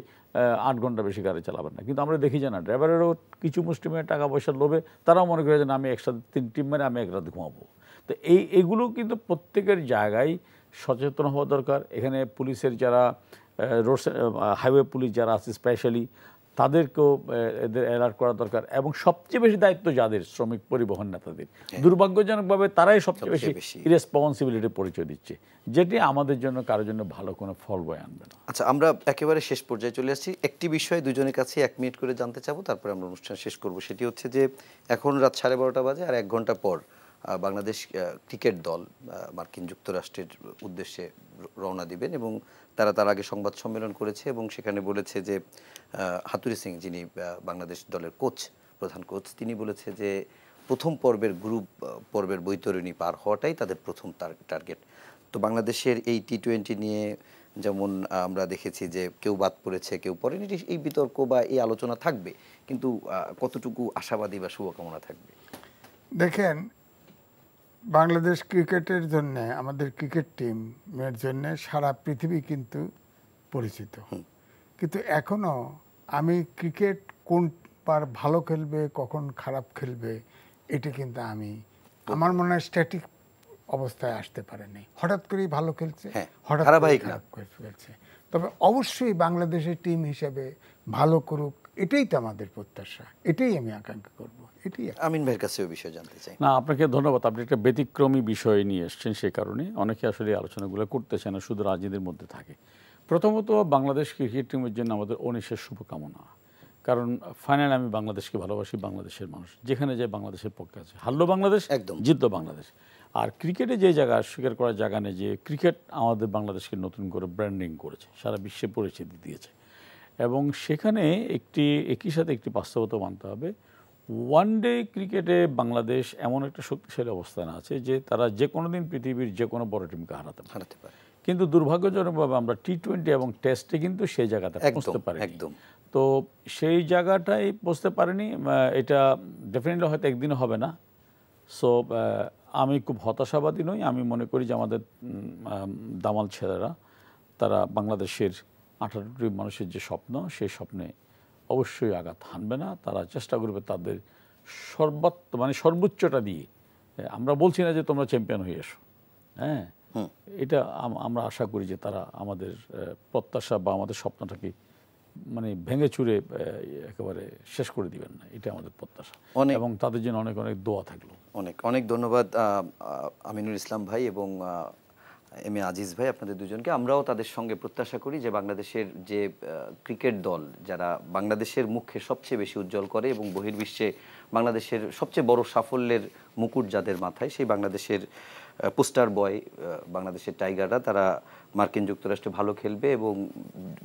8 ঘন্টা বেশি গাড়ি চালাবেন না। কিন্তু আমরা দেখি যে না, ড্রাইভারেরও কিছু মুষ্টিমেয় টাকা পয়সার লোভে তারাও মনে করে যে না, আমি একসাথে 3 টিম মেরে আমি এক রাত ঘুমাবো। তো এগুলো কিন্তু প্রত্যেকের জায়গায় সচেতন হওয়া দরকার। এখানে পুলিশের যারা রোড হাইওয়ে পুলিশ যারা আছে স্পেশালি, তাদেরকেও এদের অ্যালার্ট করা দরকার। এবং সবচেয়ে বেশি দায়িত্ব যাদের, শ্রমিক পরিবহন নেতাদের, দুর্ভাগ্যজনকভাবে তারাই সবচেয়ে বেশি ইরেসপন্সিবিলিটির পরিচয় দিচ্ছে, যেটি আমাদের জন্য কারোর জন্য ভালো কোনো ফল বয়ে আনবে না। আচ্ছা, আমরা একেবারে শেষ পর্যায়ে চলে আসছি। একটি বিষয় দুজনের কাছে 1 মিনিট করে জানতে চাবো, তারপরে আমরা অনুষ্ঠান শেষ করব। সেটি হচ্ছে যে এখন রাত 12:30 বাজে, আর 1 ঘন্টা পর বাংলাদেশ ক্রিকেট দল মার্কিন যুক্তরাষ্ট্রের উদ্দেশ্যে রওনা দিবেন, এবং তারা তার আগে সংবাদ সম্মেলন করেছে এবং সেখানে বলেছে যে হাতুড়ি সিং, যিনি বাংলাদেশ দলের কোচ, প্রধান কোচ, তিনি বলেছে যে প্রথম পর্বের গ্রুপ পর্বের বৈতরণী পার হওয়াটাই তাদের প্রথম টার্গেট। তো বাংলাদেশের এই টি-20 নিয়ে যেমন আমরা দেখেছি যে কেউ বাদ পড়েছে, কেউ পড়েনি, এই বিতর্ক বা এই আলোচনা থাকবে, কিন্তু কতটুকু আশাবাদী বা শুভকামনা থাকবে? দেখেন, বাংলাদেশ ক্রিকেটের জন্য, আমাদের ক্রিকেট টিমের জন্য সারা পৃথিবী কিন্তু পরিচিত, কিন্তু এখনো আমি ক্রিকেট কোন পার ভালো খেলবে, কখন খারাপ খেলবে, এটি কিন্তু আমার মনে হয় স্ট্যাটিক অবস্থায় আসতে পারেনি। হঠাৎ করেই ভালো খেলছে, হঠাৎ করেই খারাপ খেলছে। তবে অবশ্যই বাংলাদেশের টিম হিসেবে ভালো করুক, এটাই তো আমাদের প্রত্যাশা, এটাই আমি আকাঙ্ক্ষা করব। এটাই আমিন ভাইয়ের কাছেও বিষয় জানতে চাই। না, আপনাকে ধন্যবাদ। আপনি একটা ব্যতিক্রমী বিষয় নিয়ে এসেছেন, সে কারণে অনেকে আসলে আলোচনাগুলো করতে চায় না, শুধু রাজনীতির মধ্যে থাকে। প্রথমত, বাংলাদেশ ক্রিকেট টিমের জন্য আমাদের অনিশেষ শুভকামনা। কারণ ফাইনাল আমি বাংলাদেশকে ভালোবাসি, বাংলাদেশের মানুষ যেখানে যায় বাংলাদেশের পক্ষে আছে। হারলো বাংলাদেশ, একদম জিতলো বাংলাদেশ। আর ক্রিকেটে যে জায়গা স্বীকার করার জায়গা নেই যে ক্রিকেট আমাদের বাংলাদেশকে নতুন করে ব্র্যান্ডিং করেছে, সারা বিশ্বে পরিচিতি দিয়েছে। এবং সেখানে একই সাথে একটি বাস্তবতা মানতে হবে, ওয়ান ডে ক্রিকেটে বাংলাদেশ এমন একটা শক্তিশালী অবস্থানে আছে যে তারা যে কোনো দিন পৃথিবীর যে কোনো বড় টিমকে হারাতে পারে। কিন্তু দুর্ভাগ্যজনকভাবে আমরা টি-20 এবং টেস্টে কিন্তু সেই জায়গাতে পৌঁছতে পারি। একদম। তো সেই জায়গাটাই পৌঁছতে পারেনি। এটা ডেফিনেটলি হয়তো একদিনও হবে না। সো আমি খুব হতাশাবাদী নই। আমি মনে করি যে আমাদের দামাল ছেলেরা, তারা বাংলাদেশের 18টি মানুষের যে স্বপ্ন, সেই স্বপ্নে অবশ্যই আঘাত হানবে না। তারা চেষ্টা করবে তাদের সর্বোচ্চটা দিয়ে। আমরা বলছি না যে তোমরা চ্যাম্পিয়ন হয়ে এসো, হ্যাঁ, এটা আমরা আশা করি যে তারা আমাদের প্রত্যাশা বা আমাদের স্বপ্নটাকে ভেঙে চুরে একেবারে শেষ করে দিবেন না, এটা আমাদের প্রত্যাশা। এবং তাদের জন্য অনেক অনেক দোয়া থাকলো। অনেক অনেক ধন্যবাদ আমিনুল ইসলাম ভাই এবং এম এ আজিজ ভাই, আপনাদের দুজনকে। আমরাও তাদের সঙ্গে প্রত্যাশা করি যে বাংলাদেশের যে ক্রিকেট দল, যারা বাংলাদেশের মুখে সবচেয়ে বেশি উজ্জ্বল করে এবং বহির্বিশ্বে বাংলাদেশের সবচেয়ে বড় সাফল্যের মুকুট যাদের মাথায়, সেই বাংলাদেশের পোস্টার বয় বাংলাদেশের টাইগাররা, তারা মার্কিন যুক্তরাষ্ট্রে ভালো খেলবে এবং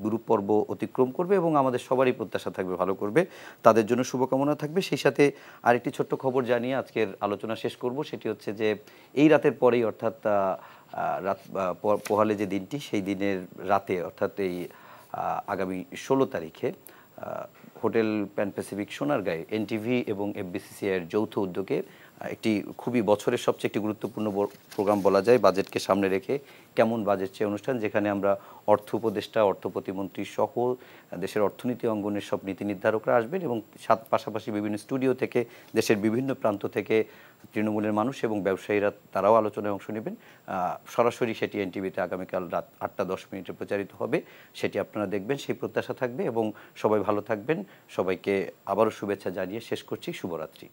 গ্রুপ পর্ব অতিক্রম করবে এবং আমাদের সবারই প্রত্যাশা থাকবে ভালো করবে। তাদের জন্য শুভকামনা থাকবে। সেই সাথে আরেকটি ছোট্ট খবর জানিয়ে আজকের আলোচনা শেষ করব। সেটি হচ্ছে যে এই রাতের পরেই, অর্থাৎ রাত পোহালে যে দিনটি, সেই দিনের রাতে, অর্থাৎ এই আগামী 16 তারিখে হোটেল প্যান প্যাসিফিক সোনারগাঁয়ে এনটিভি এবং এফবিসিসিআইয়ের যৌথ উদ্যোগে একটি খুবই বছরের সবচেয়ে একটি গুরুত্বপূর্ণ প্রোগ্রাম বলা যায়, বাজেটকে সামনে রেখে কেমন বাজেট চেয়ে অনুষ্ঠান, যেখানে আমরা অর্থ উপদেষ্টা, অর্থ প্রতিমন্ত্রী সহ দেশের অর্থনীতি অঙ্গনের সব নীতি নির্ধারকরা আসবেন এবং পাশাপাশি বিভিন্ন স্টুডিও থেকে, দেশের বিভিন্ন প্রান্ত থেকে তৃণমূলের মানুষ এবং ব্যবসায়ীরা, তারাও আলোচনায় অংশ নেবেন। সরাসরি সেটি এনটিভিতে আগামীকাল রাত 8টা 10 মিনিটে প্রচারিত হবে। সেটি আপনারা দেখবেন, সেই প্রত্যাশা থাকবে এবং সবাই ভালো থাকবেন। সবাইকে আবারও শুভেচ্ছা জানিয়ে শেষ করছি। শুভরাত্রি।